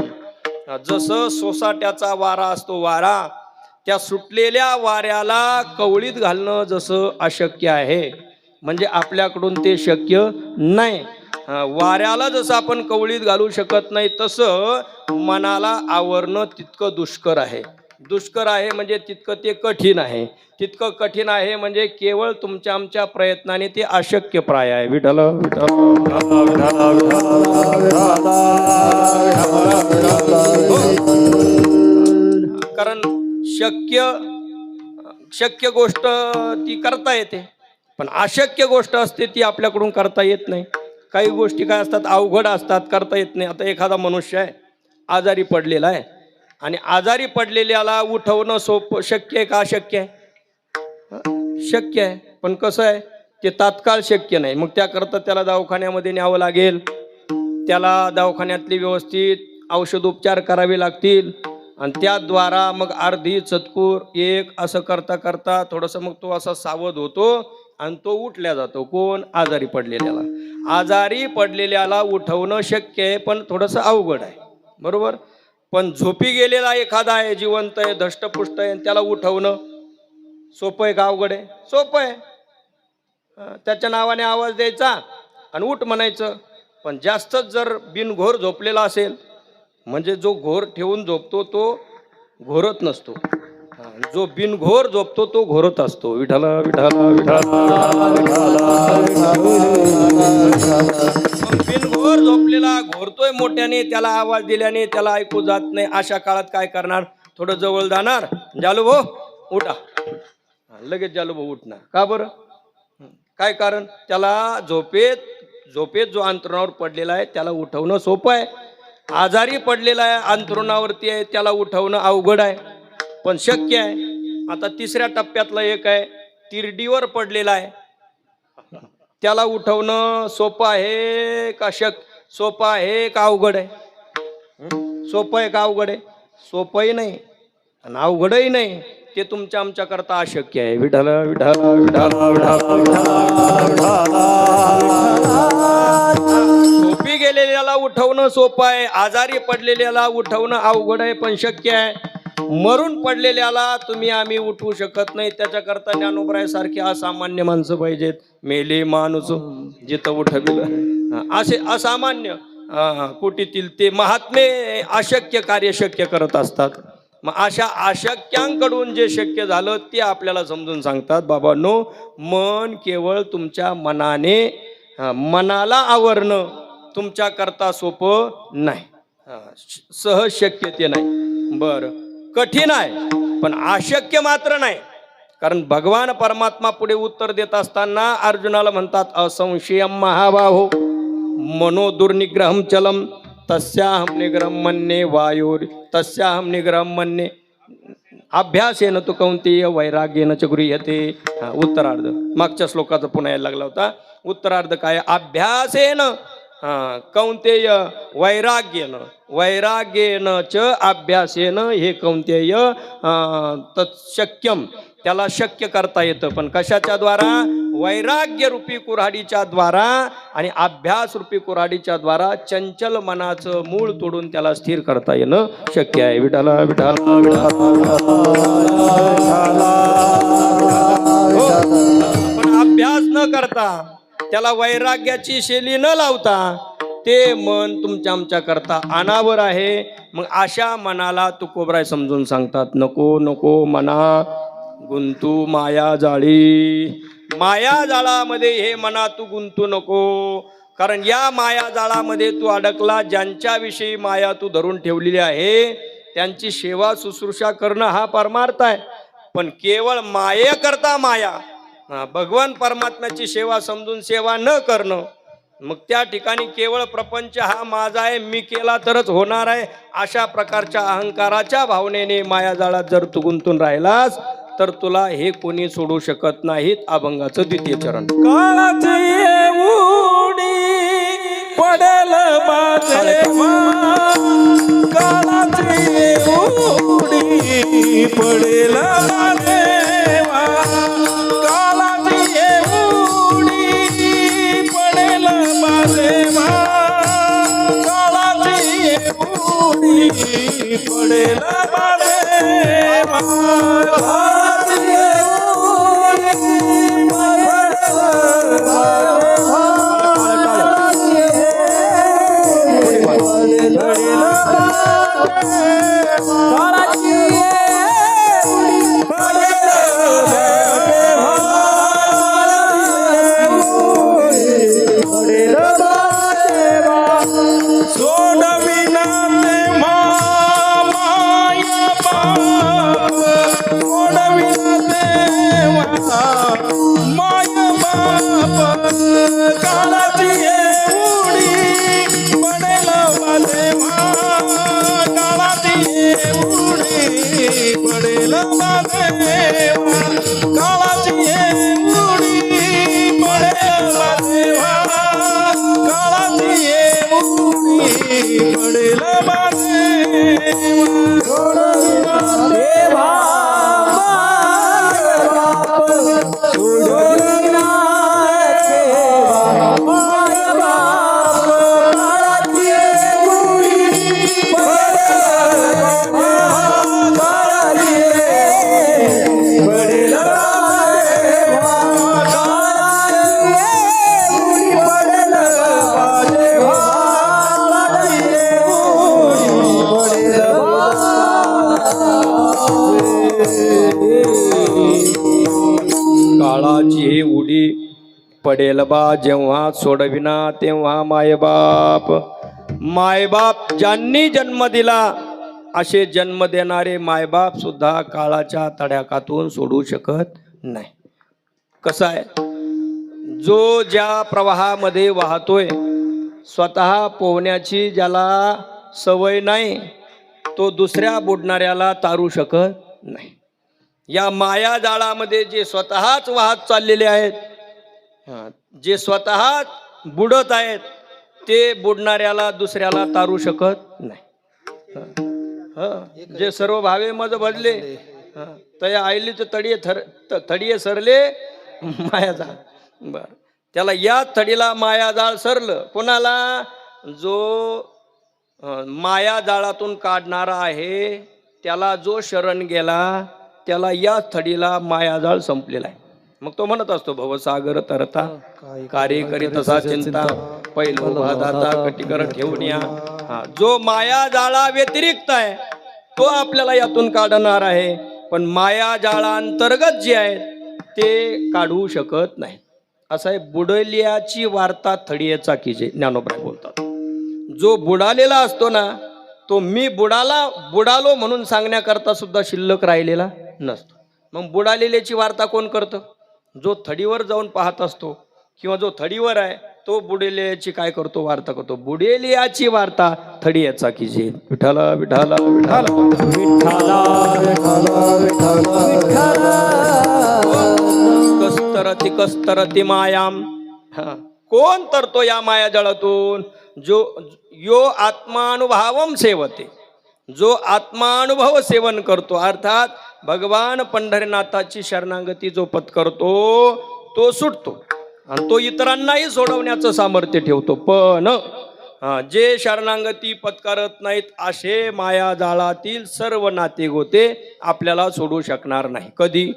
जसं सोसाट्याचा वारा असतो, वारा त्या सुटलेल्या वाऱ्याला कवळीत घालणं जसं अशक्य आहे, म्हणजे आपल्याकडून ते शक्य नाही. वाऱ्याला जसं आपण कवळीत घालू शकत नाही तसं मनाला आवरणं तितकं दुष्कर आहे. दुष्कर आहे म्हणजे तितकं ते कठीण आहे. तितकं कठीण आहे म्हणजे केवळ तुमच्या आमच्या प्रयत्नाने ते अशक्य प्राय आहे. विठ्ठल कारण शक्य गोष्ट ती करता येते, पण अशक्य गोष्ट असते ती आपल्याकडून करता येत नाही. काही गोष्टी काय असतात, अवघड असतात, करता येत नाही. आता एखादा मनुष्य आहे आजारी पडलेला आहे, आणि आजारी पडलेल्याला उठवणं शक्य आहे का अशक्य आहे? शक्य आहे, पण कसं आहे ते तात्काळ शक्य नाही. मग त्याकरता त्याला दवाखान्यामध्ये न्यावं लागेल, त्याला दवाखान्यातली व्यवस्थित औषधोपचार करावे लागतील, आणि त्याद्वारा मग अर्धी चतकूर एक असं करता करता थोडंसं मग तो असा सावध होतो आणि तो उठल्या जातो. कोण? आजारी पडलेल्याला. आजारी पडलेल्याला उठवणं शक्य आहे, पण थोडंसं अवघड आहे, बरोबर. पण झोपी गेलेला एखादा आहे, जिवंत आहे, धष्टपुष्ट आहे, त्याला उठवणं सोपं आहे का अवघड आहे? सोपं आहे. त्याच्या नावाने आवाज द्यायचा आणि उठ म्हणायचं. पण जास्तच जर बिनघोर झोपलेला असेल, म्हणजे जो घोर ठेवून झोपतो तो घोरत नसतो, जो बिनघोर झोपतो तो घोरत असतो. विठ्ठल विठ्ठल बिनघोर झोपलेला घोरतोय मोठ्याने, त्याला आवाज दिल्याने त्याला ऐकू जात नाही. अशा काळात काय करणार? थोडं जवळ जाणार, जालू भाऊ उठा, लगेच जालू भाऊ उठणार. का बरं? काय कारण? त्याला झोपेत जो अंतरुणावर पडलेला आहे त्याला उठवणं सोपं आहे. आजारी पडलेला आहे, अंतरुणावरती आहे, त्याला उठवणं अवघड आहे, पण शक्य आहे. आता तिसऱ्या टप्प्यातला एक आहे, तिरडीवर पडलेला आहे, त्याला उठवणं सोपं आहे का सोपं आहे का अवघड आहे? सोपं आहे का अवघड आहे? सोपंही नाही आणि अवघडही नाही. ते तुमच्या आमच्या करता अशक्य आहे. विठ्ठल विठ्ठल झोपी गेलेल्याला उठवणं सोपं आहे, आजारी पडलेल्याला उठवणं अवघड आहे, पण शक्य आहे. मरून पडलेल्याला तुम्ही आम्ही उठवू शकत नाही. त्याच्याकरता ज्ञानोबराय सारखी असामान्य माणसं पाहिजेत. मेले माणूस जिथं उठविलं, असे असामान्य कोटीतील ते महात्मे अशक्य कार्य शक्य करत असतात. मग अशा अशक्यांकडून जे शक्य झालं ते आपल्याला समजून सांगतात. बाबांनो, मन केवळ तुमच्या मनाला आवरणं तुमच्या करता सोपं नाही, सहज शक्य ते नाही. बरं, कठीण आहे. पण अशक्य मात्र नाही. कारण भगवान परमात्मा पुढे उत्तर देत असताना अर्जुनाला म्हणतात असंशयम महाबाहो मनो दुर्निग्रहम चलम तस्याहम निग्रहम मन्ये वायुर तस्याहम निग्रहम मन्ये अभ्यासेन तु कौंतेय वैराग्येन च गृह्यते. उत्तरार्ध मागच्या श्लोकाचा पुन्हा यायला लागला होता. उत्तरार्ध काय? अभ्यासेन कौंतेय वैराग्येन च अभ्यासेन हे कौंतेय तत्शक्यम, त्याला शक्य करता येतं. पण कशाच्या द्वारा? वैराग्य रूपी कुऱ्हाडीच्या द्वारा आणि अभ्यास रूपी कुऱ्हाडीच्या द्वारा चंचल मनाचं मूळ तोडून त्याला स्थिर करता येणं शक्य आहे. विठाला विठाला पण अभ्यास न करता, त्याला वैराग्याची शेली न लावता ते मन तुमच्या आमच्या करता अनावर आहे. मग अशा मनाला तुकोबराय समजून सांगतात, नको नको मना गुंतू माया जाळी. माया जाळामध्ये हे मना तू गुंतू नको. कारण या माया जाळामध्ये तू अडकला, ज्यांच्याविषयी माया तू धरून ठेवलेली आहे त्यांची सेवा शुश्रूषा करणं हा परमार्थ आहे. पण केवळ माये करता माया, भगवान परमात्म्याची सेवा समजून सेवा न करणं, मग त्या ठिकाणी केवळ प्रपंच हा माझा आहे, मी केला तरच होणार आहे, अशा प्रकारच्या अहंकाराच्या भावनेने मायाजाळात जर तू गुंतून राहिलास तर तुला हे कोणी सोडू शकत नाहीत. अभंगाचं द्वितीय चरण. काळाची उडी पडेल माझे काळाची उडी पडेल माझे काळाची उडी पडेल माझे काळाची उडी पडेल माझे काळाची उडी पडेल बा जेव्हा सोडविना तेव्हा मायबाप. मायबाप ज्यांनी जन्म दिला असे जन्म देणारे मायबाप सुद्धा काळाच्या तडाख्यातून सोडू शकत नाही. कसं आहे, जो ज्या प्रवाहामध्ये वाहतोय, स्वतः पोहण्याची ज्याला सवय नाही तो दुसऱ्या बुडणाऱ्याला तारू शकत नाही. या माया जाळामध्ये जे स्वतःच वाहत चाललेले आहेत, जे स्वतः बुडत आहेत, ते बुडणाऱ्याला दुसऱ्याला तारू शकत नाही. जे सर्व भावे मज भजले तया आईलीच थडिये सरले माया जाळ. बर, त्याला या थडीला माया जाळ सरलं. कोणाला? जो माया जाळातून काढणारा आहे त्याला जो शरण गेला त्याला या थडीला मायाजाळ संपलेला आहे. मग तो म्हणत असतो, भवसागर तरता कार्य करी तसा चिंता पहिलो दाता कटिकर ठेवून या. जो माया जाळा व्यतिरिक्त आहे तो आपल्याला यातून काढणार आहे, पण माया जाळांतर्गत जे आहेत ते काढू शकत नाही. असं आहे, बुडल्याची वार्ता थडिये चाकीचे ज्ञानोबराय बोलतात. जो बुडालेला असतो ना तो मी बुडालो म्हणून सांगण्याकरता सुद्धा शिल्लक राहिलेला नसतो. मग बुडालेल्याची वार्ता कोण करतं? जो थडीवर जाऊन पाहत असतो किंवा जो थडीवर आहे तो बुडेलियाची काय करतो? वार्ता करतो. बुडेलियाची वार्ता थडियाचा कीजे. विठाला विठाला विठाला कस्तरती कस्तरती मायाम. कोण तरतो या माया जळातून? जो यो आत्मानुभवम सेवते, जो आत्मानुभव सेवन करतो, अर्थात भगवान पंढरीनाथाची शरणागती जो पत्करतो तो सुटतो आणि तो इतरांनाही सोडवण्याचं सामर्थ्य ठेवतो. पण जे शरणागती पत्करत नाहीत असे माया जाळातील सर्व नाते गोते आपल्याला सोडू शकणार नाही. कधी?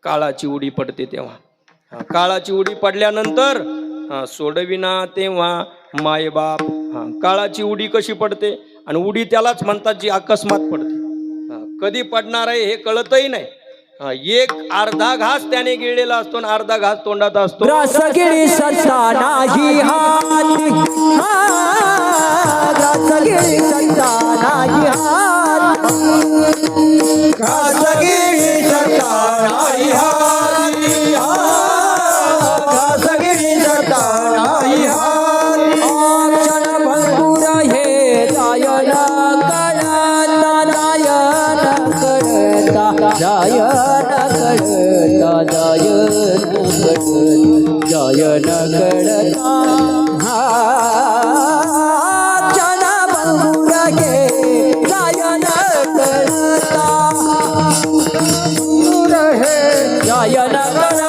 काळाची उडी पडते तेव्हा. काळाची उडी पडल्यानंतर सोडविना तेव्हा मायबाप. काळाची उडी कशी पडते? आणि उडी त्यालाच म्हणतात जी अकस्मात पडते. कधी पडणार आहे हे कळतही नाही. एक अर्धा घास त्याने गिळलेला असतो आणि अर्धा घास तोंडात असतो. ग्रासगिरी सत्ता नाही हाती, ग्रासगिरी सत्ता नाही हाती, ग्रासगिरी सत्ता नाही हाती, ग्रासगिरी सत्ता नाही हाती. क्षण भंगुर हे जायन कळता, जायन कळता, जायन कळता, जायन कळता. क्षण भंगुर हे जायन कळता, भंगुर हे जायन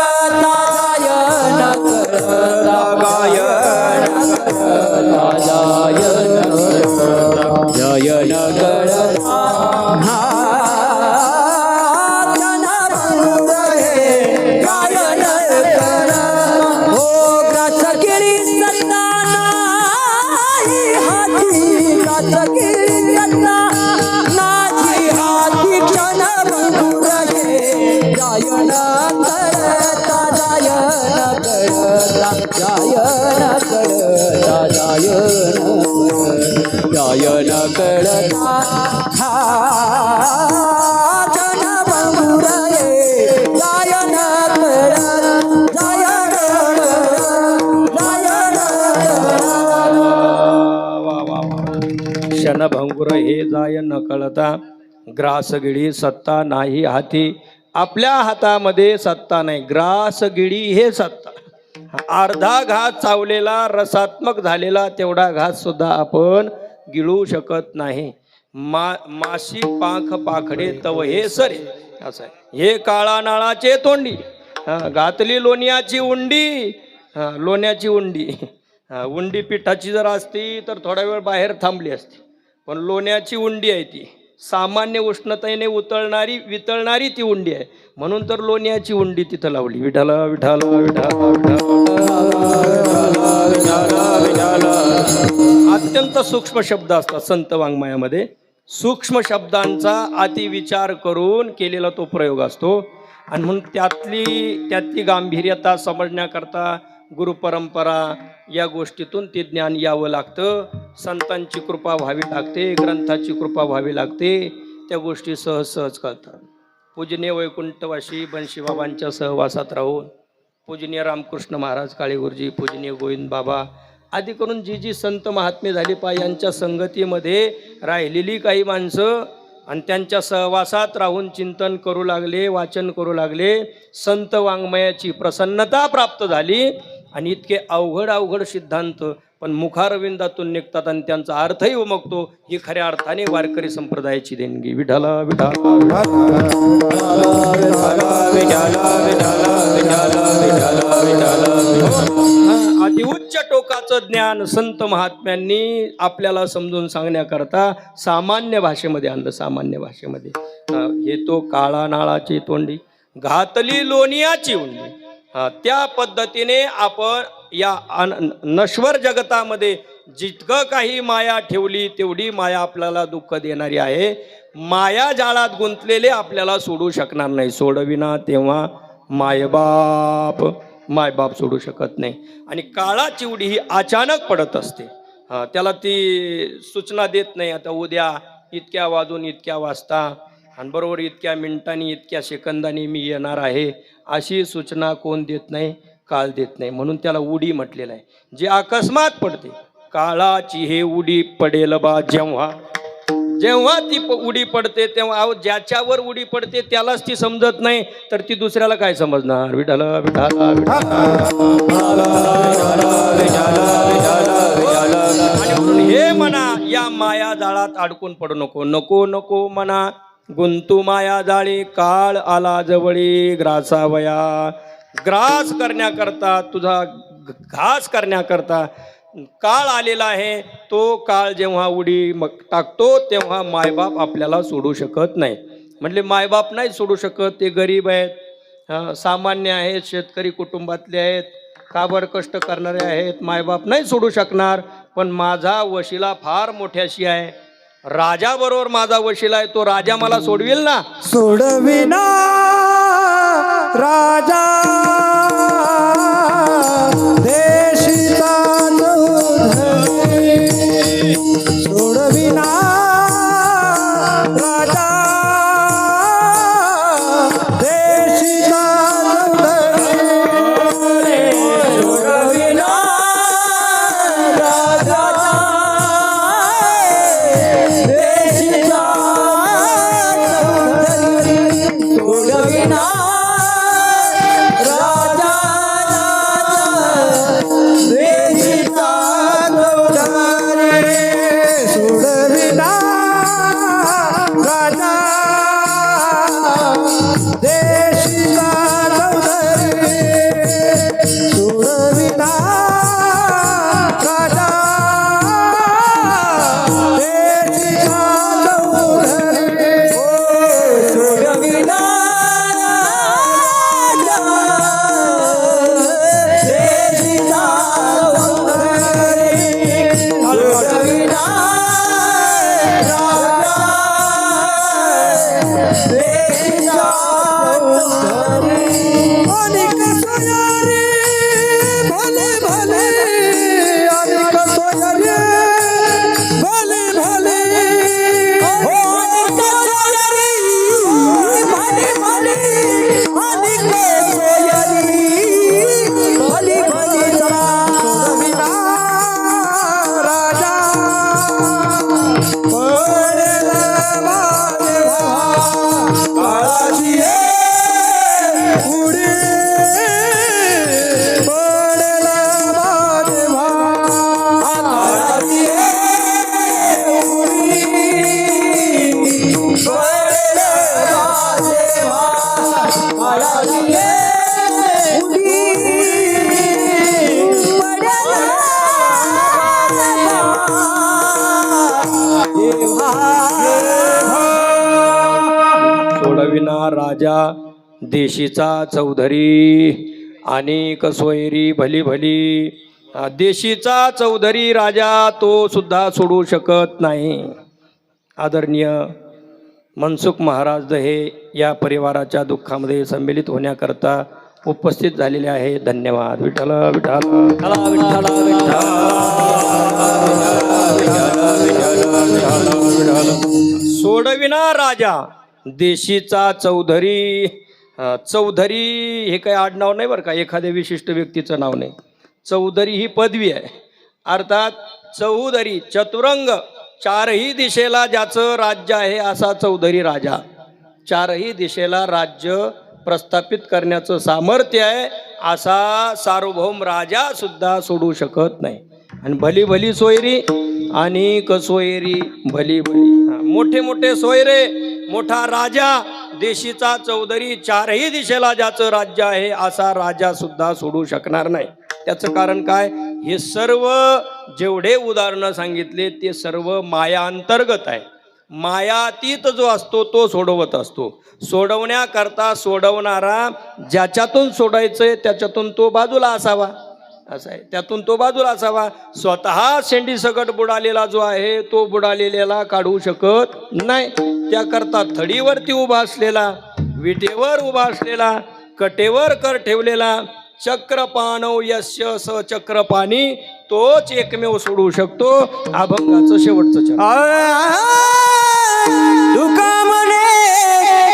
कळता, जायन कळता, गायन कळता, जायन कळता. जायन कळता, जन भंगुर हे जायन कळता, जायन क्षणभंगुर हे जाय न कळता, ग्रासगिळी सत्ता नाही हाती. आपल्या हातामध्ये सत्ता नाही, ग्रासगिळी हे सत्ता. अर्धा घास चावलेला रसात्मक झालेला तेवढा घास सुद्धा आपण गिळू शकत नाही. माशी पाख पाखडे तव हे सरे, असं आहे. हे काळा नाळाचे तोंडी, घातली लोण्याची उंडी. लोण्याची उंडी, उंडी पिठाची जर असती तर थोडा वेळ बाहेर थांबली असती, पण लोण्याची उंडी आहे ती. सामान्य उष्णतेने वितळणारी ती उंडी आहे, म्हणून तर लोण्याची उंडी तिथं लावली. विठाला विठाला विठाला विठाला. अत्यंत सूक्ष्म शब्द असतात संत वाङ्मयामध्ये. सूक्ष्म शब्दांचा अतिविचार करून केलेला तो प्रयोग असतो आणि म्हणून त्यातली गांभीर्यता समजण्याकरता गुरुपरंपरा या गोष्टीतून ते ज्ञान यावं लागतं. संतांची कृपा व्हावी लागते, ग्रंथाची कृपा व्हावी लागते. त्या गोष्टी सहज सहज कळतात. पूजनीय वैकुंठवासी बंशीबाबांच्या सहवासात राहून पूजनीय रामकृष्ण महाराज काळेगुरुजी, पूजनीय गोविंद बाबा आदी करून जी संत महात्मे झाली पा यांच्या संगतीमध्ये राहिलेली काही माणसं आणि त्यांच्या सहवासात राहून चिंतन करू लागले, वाचन करू लागले. संत वाङ्मयाची प्रसन्नता प्राप्त झाली आणि इतके अवघड सिद्धांत पण मुखारविंदातून निघतात आणि त्यांचा अर्थही उमगतो. ही खऱ्या अर्थाने वारकरी संप्रदायाची देणगी. विठाला विठाला अतिउच्च टोकाचं ज्ञान संत महात्म्यांनी आपल्याला समजून सांगण्याकरता सामान्य भाषेमध्ये आणलं. सामान्य भाषेमध्ये हे तो काळा नाळाची तोंडी, घातली लोण्याची उंडी. त्या पद्धतीने आपण या नश्वर जगतामध्ये जितकं काही माया ठेवली तेवढी माया आपल्याला दुःख देणारी आहे. माया जाळात गुंतलेले आपल्याला सोडू शकणार नाही. सोडविना तेव्हा मायबाप सोडू शकत नाही. आणि काळाची उडी ही अचानक पडत असते. त्याला ती सूचना देत नाही, आता उद्या इतक्या वाजून इतक्या वाजता आणि बरोबर इतक्या मिनिटांनी इतक्या सेकंदांनी मी येणार आहे, अशी सूचना कोण देत नाही? काळ देत नाही. म्हणून त्याला उडी म्हटलेलं आहे. जे अकस्मात पडते, काळाची हे उडी पडेल बा जेव्हा. जेव्हा ती उडी पडते तेव्हा ज्याच्यावर उडी पडते त्यालाच ती समजत नाही, तर ती दुसऱ्याला काय समजणार? विठाला विठाला हे म्हणा, या माया जाळात अडकून पडू नको. नको नको म्हणा, गुंतू माया जाळी. काळ आला जवळी ग्रासावया. ग्रास करण्याकरता, तुझा घास करण्याकरता काळ आलेला आहे. तो काळ जेव्हा उडी मग टाकतो तेव्हा मायबाप आपल्याला सोडू शकत नाही. म्हणजे मायबाप नाही सोडू शकत. ते गरीब आहेत, सामान्य आहेत, शेतकरी कुटुंबातले आहेत, काबड कष्ट करणारे आहेत. मायबाप नाही सोडू शकणार. पण माझा वशिला फार मोठ्याशी आहे. राजाबरोबर माझा वशिला आहे. तो राजा मला सोडविल ना. सोडविना राजा देशीचा चौधरी. सोडविना राजा देशीचा चौधरी. सोडविना राजा देशीचा चौधरी. सोडविना राजा देशीचा चौधरी. सोडविना राजा देशीचा चौधरी. सोडविना राजा देशीचा चौधरी. सोडविना देशीचा चौधरी. सोडविना राजा देशीचा चौधरी. अनेक सोयरे भले भले, अनेक सोयरे भले भले, अनेक सोयरे भले भले, अनेक सोयरे भले भले. सोडविना राजा पडेल माझ्या काळाची उडी. पडेल माझ्या काळाची उडी. पडेल माझ्या काळाची उडी. सोडविना राजा देशीचा चौधरी. अनेक सोयरी भली भली. देशीचा चौधरी राजा तो सुद्धा सोडू शकत नाही. आदरणीय मनसुख महाराज दहे या परिवाराच्या दुःखामध्ये संमिलित होण्याकरता उपस्थित झालेले आहे. धन्यवाद. विठ्ठल विठ्ठल सोडविना राजा देशीचा चौधरी. चौधरी हे काही आडनाव नाही बरं का, एखाद्या विशिष्ट व्यक्तीचं नाव नाही. चौधरी ही पदवी आहे. अर्थात चौधरी चतुरंग, चारही दिशेला ज्याचं राज्य आहे असा चौधरी राजा. चारही दिशेला राज्य प्रस्थापित करण्याचं सामर्थ्य आहे असा सार्वभौम राजा सुद्धा सोडू शकत नाही. आणि भली भली सोयरी, अनेक सोयरी भली भली. मोठे मोठे सोयरे, मोठा राजा, देशीचा चौधरी, चारही दिशेला ज्याचं राज्य आहे असा राजा सुद्धा सोडू शकणार नाही. त्याचं कारण काय? हे सर्व जेवढे उदाहरणं सांगितले ते सर्व माया अंतर्गत आहे. मायातीत जो असतो तो सोडवत असतो. सोडवण्याकरता सोडवणारा ज्याच्यातून सोडायचंय त्याच्यातून तो बाजूला असावा, असं आहे. त्यातून तो बाजूला असावा. स्वतः शेंडी सकट बुडालेला जो आहे तो बुडालेल्याला काढू शकत नाही. त्याकरता थडीवरती उभा असलेला, विटेवर उभा असलेला, कटेवर कर ठेवलेला, चक्रपाणौ यस्य स चक्रपाणी, तोच एकमेव सोडवू शकतो अभंगाचं शेवटचं चरण. तुका म्हणे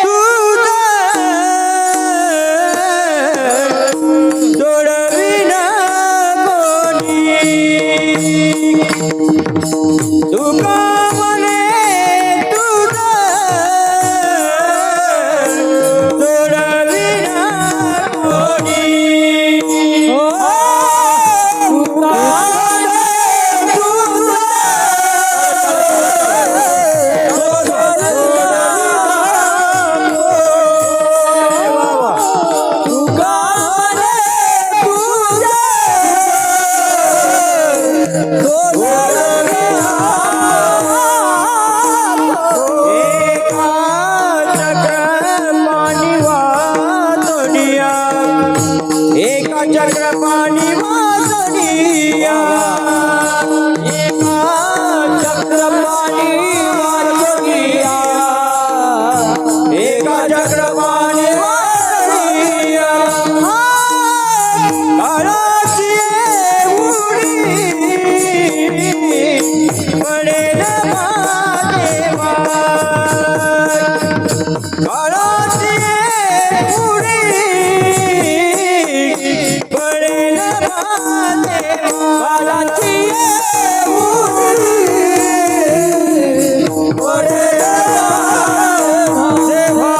तुझं सोडविना कोणी. तुका म्हणे तुझं सोडविना कोणी. तुका चक्रपाणी वाजनिया. एका चक्रपाणी वाजनिया. एका चक्रपाणी वाजनिया. काळाची उडी पडेल देवा. काळाची उडी पडेल काळाची उडी पडेल देवा.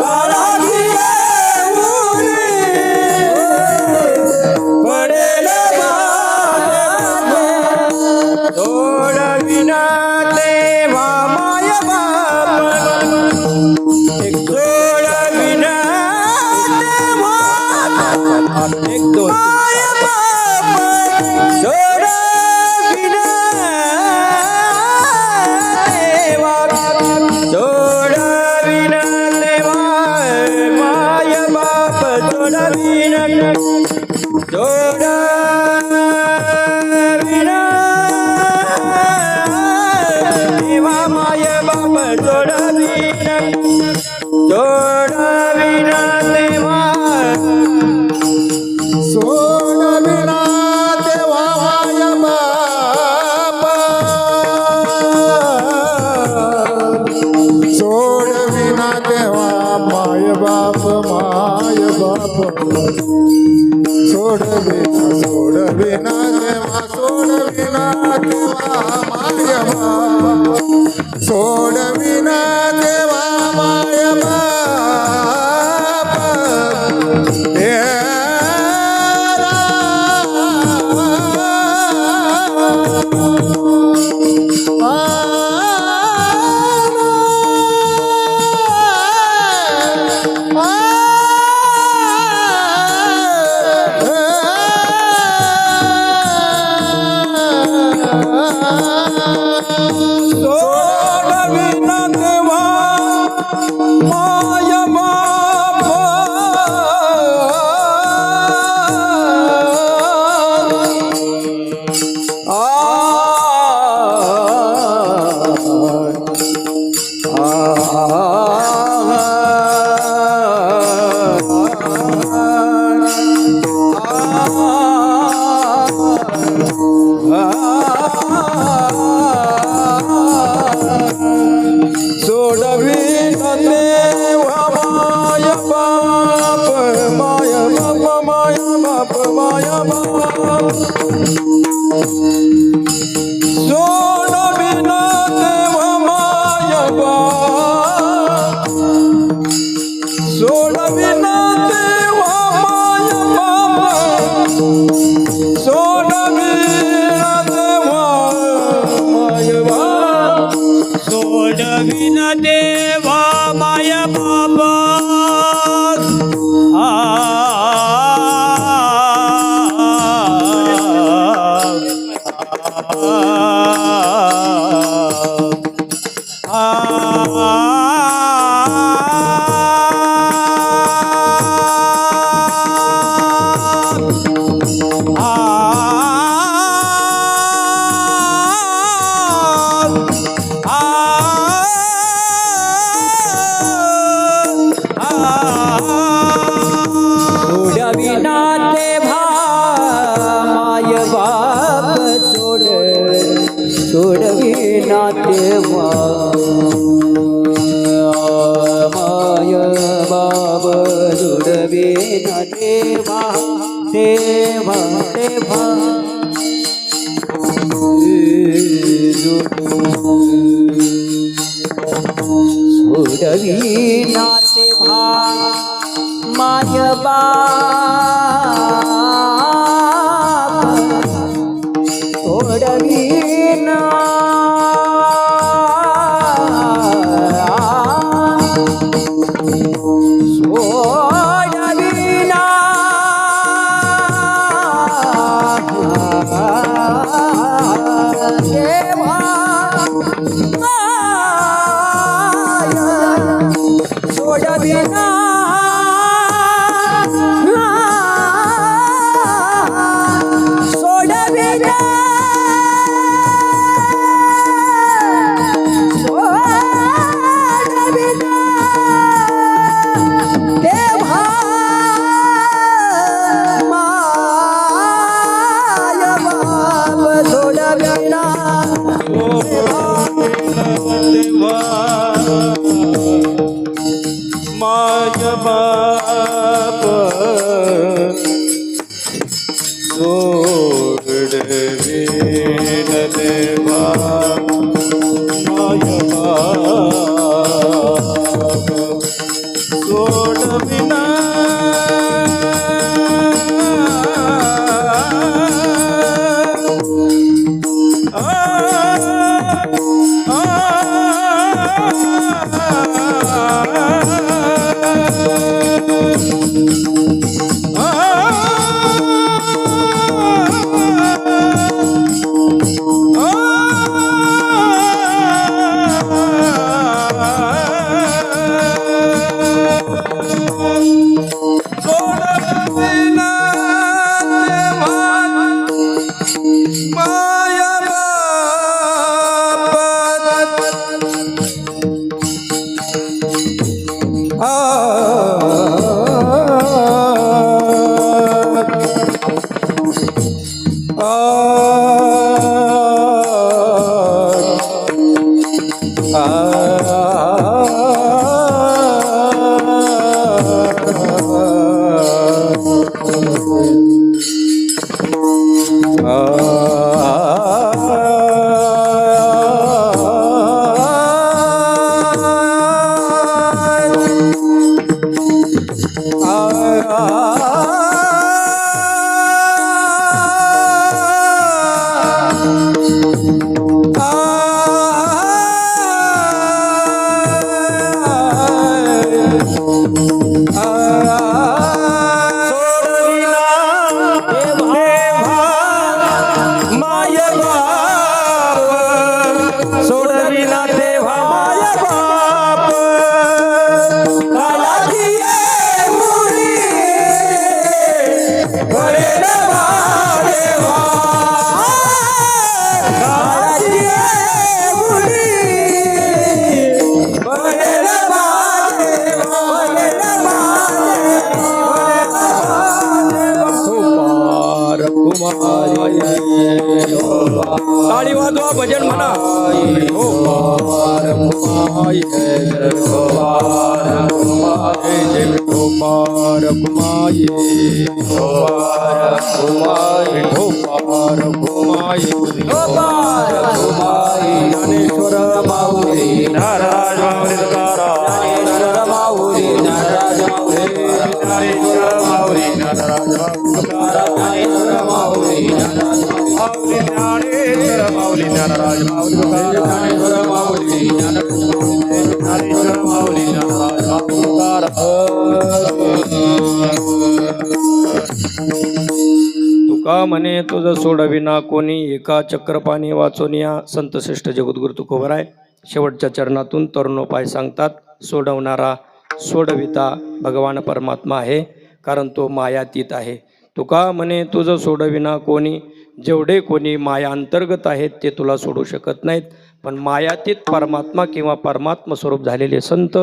काळाची उडी पडेल सोडविना देवा माय बाप. सोडविना देवा एक दोन माय बाप. सोडविना देवा. सोडविना देवा माय बाप. सोडविना सोडविना देवा माय बाप. सोडविना सोडविना देवा. सोडविना देवा माय बाप. सोडविना देवा माय बाप माय बाप. सोडविना देवा सोडविना देवा माय बाप. सोडविना देवा माय बाप. सोडविना देवा माय बाप. सोडविना देवा माय बाप. माय बाप माय बाप माय बाप. सोडविना देवा माय बाप. सोडविना देवा माय बाप. सोडविना देवा माय बाप. सोडविना देवा माय बाबा. आ तेव्हा माय बाप सोडविना तेव्हा तेव्हा तेव्हा सोडविना तेव्हा माय बाप सोडविना सोडविना तेव्हा सोडविना सोडविना सोडविना तेव्हा माय बाप सोडविना माय बाप सोडविना देवा माय बाप सोडविना सोडविना तेव्हा माय बाप काळाची मुली बरे नवा देवा काळाची मुली बरे नवा देवा बरे नवा कुमारी ताळी वाजवा भजन म्हणा कुमारी ज्ञानेश्वर माऊली नाराज माऊली ज्ञानेश्वर माऊली नाराज माऊली ज्ञानेश्वर माऊली नाराज ज्ञानेश्वर माऊली नाराज ज्ञानेश्वर माऊली नाराज ज्ञानेश्वर माऊली ज्ञानेश्वर माऊली नाराज तुका म्हणे तुझ सोडविना कोणी एका चक्रपाणी वाचोनिया. संतश्रेष्ठ जगद्गुरु तुकोबराय शेवटच्या चरणातून तरुणोपाय सांगतात. सोडवणारा सोडविता भगवान परमात्मा आहे, कारण तो मायातीत आहे. तुका म्हणे तुझं सोडविना कोणी. जेवढे कोणी माया अंतर्गत आहेत ते तुला सोडू शकत नाहीत, पण मायातीत परमात्मा किंवा परमात्मा स्वरूप झालेले संत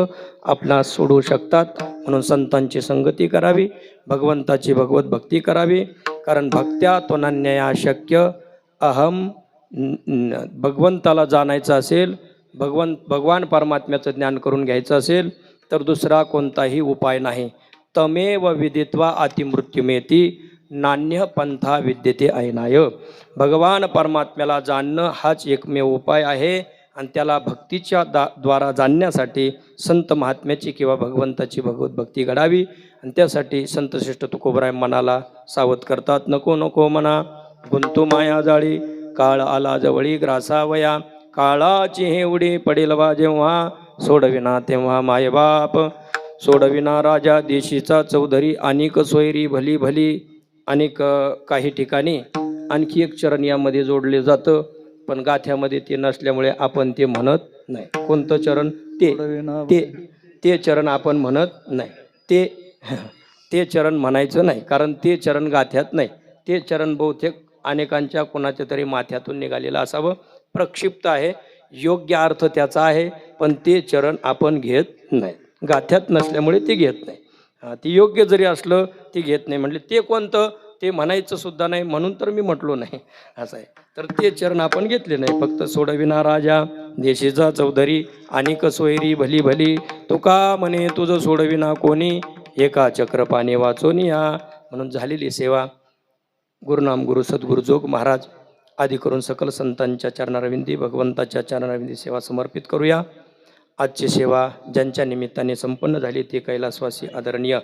आपणास सोडू शकतात. म्हणून संतांची संगती करावी, भगवंताची भगवत भक्ती करावी, कारण भक्त्या त्वनन्यया शक्य अहम भगवंताला जाणायचं असेल, भगवान परमात्म्याचं ज्ञान करून घ्यायचं असेल तर दुसरा कोणताही उपाय नाही. तमेव विदित्वा अतिमृत्युमेती नान्य पंथा विद्यते ऐनाय. भगवान परमात्म्याला जाणणं हाच एकमेव उपाय आहे आणि त्याला भक्तीच्या द्वारा जाणण्यासाठी संत महात्म्याची किंवा भगवंताची भगवत भक्ती घडावी. आणि त्यासाठी संतश्रेष्ठ तुकोबराय मनाला सावध करतात. नको नको मना गुंतू माया जाळी, काळ आला जवळी ग्रासावया. काळाची हे उडी पडेल वा जेव्हा, सोडविना तेव्हा मायबाप. सोडविना राजा देशीचा चौधरी, अनेक सोयरी भली भली. अनेक काही ठिकाणी आणखी एक चरण यामध्ये जोडले जातं, पण गाथ्यामध्ये ते नसल्यामुळे आपण ते म्हणत नाही. कोणतं चरण? ते चरण आपण म्हणत नाही. ते चरण म्हणायचं नाही, कारण ते चरण गाथ्यात नाही. ते चरण बहुतेक अनेकांच्या कोणाच्या तरी माथ्यातून निघालेलं असावं. प्रक्षिप्त आहे, योग्य अर्थ त्याचा आहे, पण ते चरण आपण घेत नाही. गाथ्यात नसल्यामुळे ते घेत नाही. ते योग्य जरी असलं ते घेत नाही. म्हटले ते कोणतं? ते म्हणायचं सुद्धा नाही, म्हणून तर मी म्हटलो नाही असं आहे. तर ते चरण आपण घेतले नाही. फक्त सोडविना राजा देशीचा चौधरी, अनेक सोयरी भली भली. तुका म्हणे तुझं सोडविना कोणी, एका चक्रपाणी वाचोनी या. म्हणून झालेली सेवा गुरुनाम गुरु सद्गुरु जोग महाराज आदी करून सकल संतांच्या चरणारविंदी, भगवंताच्या चरणारविंदी सेवा समर्पित करूया. आजची सेवा ज्यांच्या निमित्ताने संपन्न झाली ते कैलासवासी आदरणीय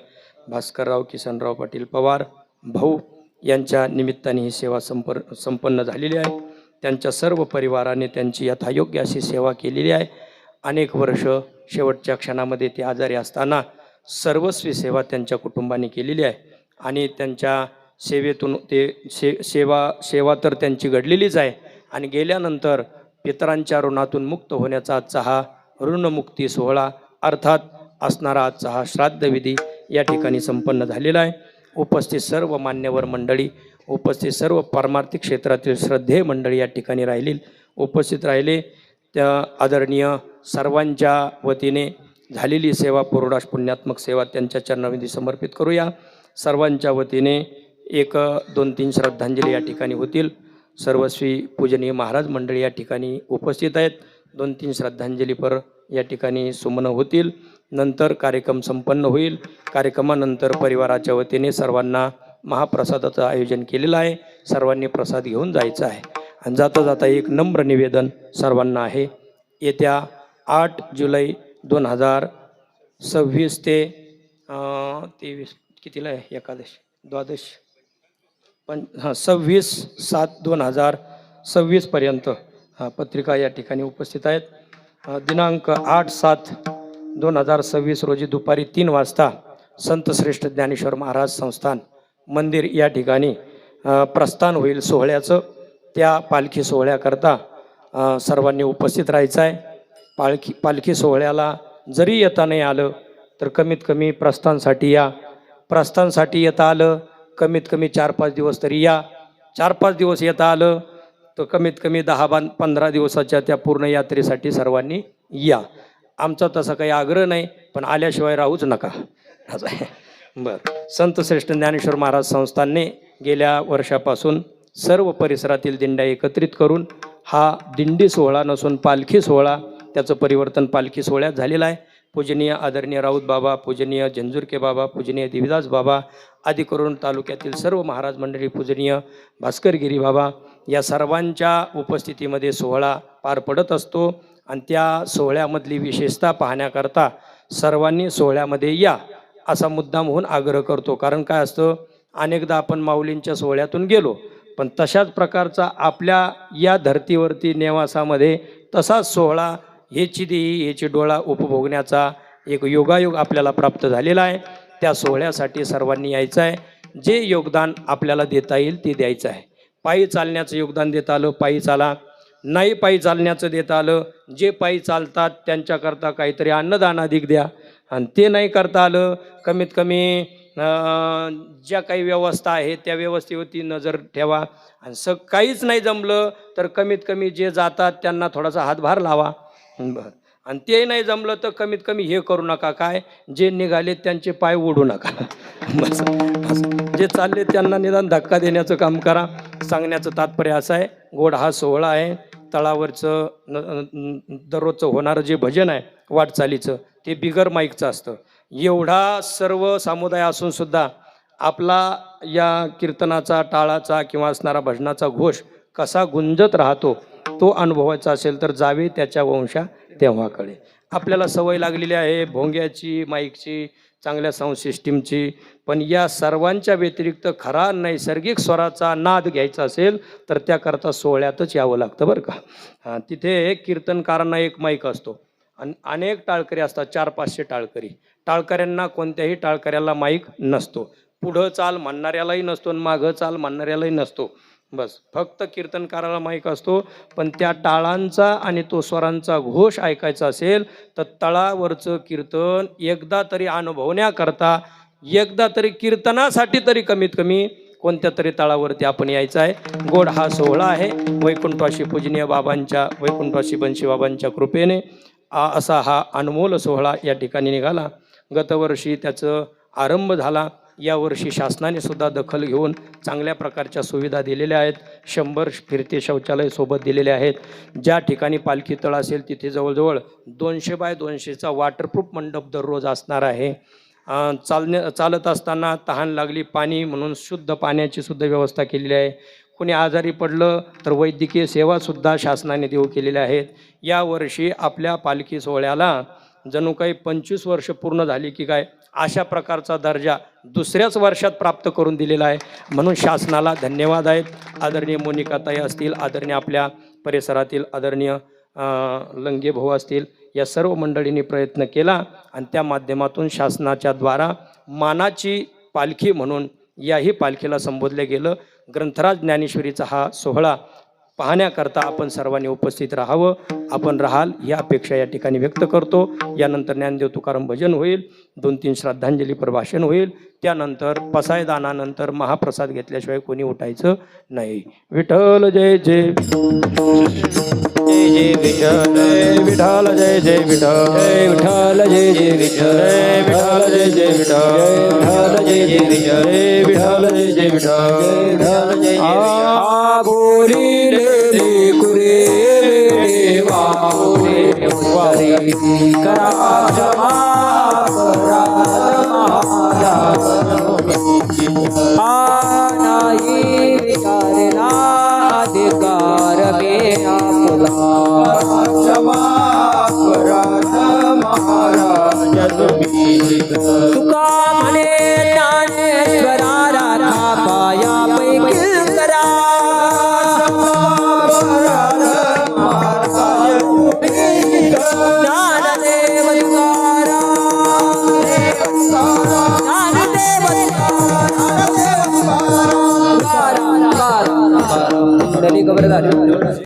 भास्करराव किसनराव पाटील पवार भाऊ यांच्या निमित्ताने ही सेवा संपन्न झालेली आहे. त्यांच्या सर्व परिवाराने त्यांची यथायोग्य अशी सेवा केलेली आहे. अनेक वर्ष शेवटच्या क्षणामध्ये ते आजारी असताना सर्वस्वी सेवा त्यांच्या कुटुंबाने केलेली आहे. आणि त्यांच्या सेवेतून ते सेवा तर त्यांची घडलेलीच आहे. आणि गेल्यानंतर पितरांच्या ऋणातून मुक्त होण्याचा आजचा हा ऋणमुक्ती सोहळा अर्थात असणारा आजचा हा श्राद्धविधी या ठिकाणी संपन्न झालेला आहे. उपस्थित सर्व मान्यवर मंडळी, उपस्थित सर्व पारमार्थिक क्षेत्रातील श्रद्धेय मंडळी या ठिकाणी उपस्थित राहिले. त्या आदरणीय सर्वांच्या वतीने झालेली सेवा पुरोडाश पुण्यात्मक सेवा त्यांच्या चरणाविधी समर्पित करूया. सर्वांच्या वतीने 1, 2, 3 श्रद्धांजली या ठिकाणी होतील. सर्वस्वी पूजनीय महाराज मंडळी या ठिकाणी उपस्थित आहेत. 2-3 श्रद्धांजलीपर या ठिकाणी सुमन होतील. नंतर कार्यक्रम संपन्न होईल. कार्यक्रमानंतर परिवाराच्या वतीने सर्वांना महाप्रसादाचं आयोजन केलेलं आहे. सर्वांनी प्रसाद घेऊन जायचं आहे. आणि जाता जाता एक नम्र निवेदन सर्वांना आहे. येत्या 8 जुलै 2026 ते 23 कितीला आहे? एकादश द्वादश 26/7/2026 पर्यंत पत्रिका या ठिकाणी उपस्थित आहेत. दिनांक 8/7/2026 रोजी दुपारी 3 वाजता संतश्रेष्ठ ज्ञानेश्वर महाराज संस्थान मंदिर या ठिकाणी प्रस्थान होईल सोहळ्याचं. त्या पालखी सोहळ्याकरता सर्वांनी उपस्थित राहायचं आहे. पालखी सोहळ्याला जरी येता नाही आलं तर कमीत कमी प्रस्थानसाठी या. प्रस्थानसाठी येता आलं कमीत कमी 4-5 दिवस तरी या. 4-5 दिवस येता आलं तर कमीत कमी 10-15 दिवसाच्या त्या पूर्ण यात्रेसाठी सर्वांनी या. आमचा तसा काही आग्रह नाही, पण आल्याशिवाय राहूच नका असं आहे. बरं. संतश्रेष्ठ ज्ञानेश्वर महाराज संस्थानने गेल्या वर्षापासून सर्व परिसरातील दिंड्या एकत्रित करून हा दिंडी सोहळा नसून पालखी सोहळा, त्याचं परिवर्तन पालखी सोहळ्यात झालेलं आहे. पूजनीय आदरणीय राऊत बाबा, पूजनीय जंजुरके बाबा, पूजनीय देवीदास बाबा आदी करून तालुक्यातील सर्व महाराज मंडळी, पूजनीय भास्करगिरी बाबा या सर्वांच्या उपस्थितीमध्ये सोहळा पार पडत असतो. आणि त्या सोहळ्यामधली विशेषता पाहण्याकरता सर्वांनी सोहळ्यामध्ये या असा मुद्दाम होऊन आग्रह करतो. कारण काय असतं, अनेकदा आपण माऊलींच्या सोहळ्यातून गेलो, पण तशाच प्रकारचा आपल्या या धर्तीवरती नेवासामध्ये तसाच सोहळा हेची देही हेची डोळा उपभोगण्याचा एक योगायोग आपल्याला प्राप्त झालेला आहे. त्या सोहळ्यासाठी सर्वांनी यायचं आहे. जे योगदान आपल्याला देता येईल ते द्यायचं आहे. पायी चालण्याचं योगदान देता आलं पायी चाला, नाही पायी चालण्याचं देता आलं, जे पायी चालतात त्यांच्याकरता काहीतरी अन्नदान अधिक द्या. आणि ते नाही करता आलं, कमीत कमी ज्या काही व्यवस्था आहे त्या व्यवस्थेवरती नजर ठेवा. आणि काहीच नाही जमलं तर कमीत कमी जे जातात त्यांना थोडासा हातभार लावा. बरं. आणि ते नाही जमलं तर कमीत कमी हे करू नका, काय जे निघाले त्यांचे पाय ओढू नका. बस जे चालले त्यांना निदान धक्का देण्याचं काम करा. सांगण्याचं तात्पर्य असं आहे, गोड हा सोहळा आहे. तळावरचं दररोजचं होणारं जे भजन आहे वाटचालीचं ते बिगर माईकचं असतं. एवढा सर्व समुदाय असून सुद्धा आपला या कीर्तनाचा, टाळाचा किंवा असणारा भजनाचा घोष कसा गुंजत राहतो तो अनुभवायचा असेल तर जावे त्याच्या वंशा तेव्हा कळे. आपल्याला सवय लागलेली आहे भोंग्याची, माईकची, चांगल्या साऊंड सिस्टीमची, पण या सर्वांच्या व्यतिरिक्त खरा नैसर्गिक स्वराचा नाद घ्यायचा असेल तर त्याकरता सोहळ्यातच यावं लागतं बरं का. तिथे कीर्तनकारांना एक माईक असतो आणि अनेक टाळकरी असतात, 400-500 टाळकरी. टाळकऱ्यांना कोणत्याही टाळकऱ्याला माईक नसतो, पुढं चाल म्हणणाऱ्यालाही नसतो आणि मागं चाल म्हणणाऱ्यालाही नसतो. बस फक्त कीर्तनकाराला माईक असतो. पण त्या टाळांचा आणि तो स्वरांचा घोष ऐकायचा असेल तर तळावरचं कीर्तन एकदा तरी अनुभवण्याकरता, एकदा तरी कीर्तनासाठी तरी कमीत कमी कोणत्या तरी तळावरती आपण यायचं आहे. गोड हा सोहळा आहे. वैकुंठवासी पूजनीय बाबांच्या, वैकुंठवासी बंशी बाबांच्या कृपेने असा हा अनमोल सोहळा या ठिकाणी निघाला. गतवर्षी त्याचं आरंभ झाला. यावर्षी शासनाने सुद्धा दखल घेऊन चांगल्या प्रकारच्या सुविधा दिलेल्या आहेत. 100 फिरते शौचालय सोबत दिलेले आहेत. ज्या ठिकाणी पालखी तळ असेल तिथे जवळजवळ 200 बाय 200चा वॉटरप्रूफ मंडप दररोज असणार आहे. चालत असताना तहान लागली, पाणी म्हणून शुद्ध पाण्याची सुद्धा व्यवस्था केलेली आहे. कोणी आजारी पडलं तर वैद्यकीय सेवासुद्धा शासनाने देऊ केलेल्या आहेत. यावर्षी आपल्या पालखी सोहळ्याला जणू काही 25 वर्ष पूर्ण झाली की काय अशा प्रकारचा दर्जा दुसऱ्याच वर्षात प्राप्त करून दिलेला आहे. म्हणून शासनाला धन्यवाद आहेत. आदरणीय मोनिकाताई असतील, आदरणीय आपल्या परिसरातील आदरणीय लंगे भाऊ असतील, या सर्व मंडळींनी प्रयत्न केला आणि त्या माध्यमातून शासनाच्या द्वारा मानाची पालखी म्हणून याही पालखीला संबोधले गेलं. ग्रंथराज ज्ञानेश्वरीचा हा सोहळा पाहण्याकरता आपण सर्वांनी उपस्थित राहावं. आपण राहाल ही अपेक्षा या ठिकाणी व्यक्त करतो. यानंतर ज्ञानदेव तुकाराम भजन होईल, 2-3 श्रद्धांजली प्रभाषण होईल. त्यानंतर पसायदानानंतर महाप्रसाद घेतल्याशिवाय कोणी उठायचं नाही. विठ्ठल जय जय जय जय विठ्ठल, जय जय विठ्ठल, जय विठ्ठल, जय जय विठ्ठल, जय विठ्ठल, जय जय विठ्ठल, जय विठ्ठल, जय जय विठ्ठल, जय विठ्ठल, जय जय विठ्ठल, जय आ बोली रे कुरे देवा बोले वारी करा क्षमा करा नाही विचारला अधिकार मे आपला क्षमा करा महाराज तुम्ही. तुका म्हणे ज्ञानेश्वरा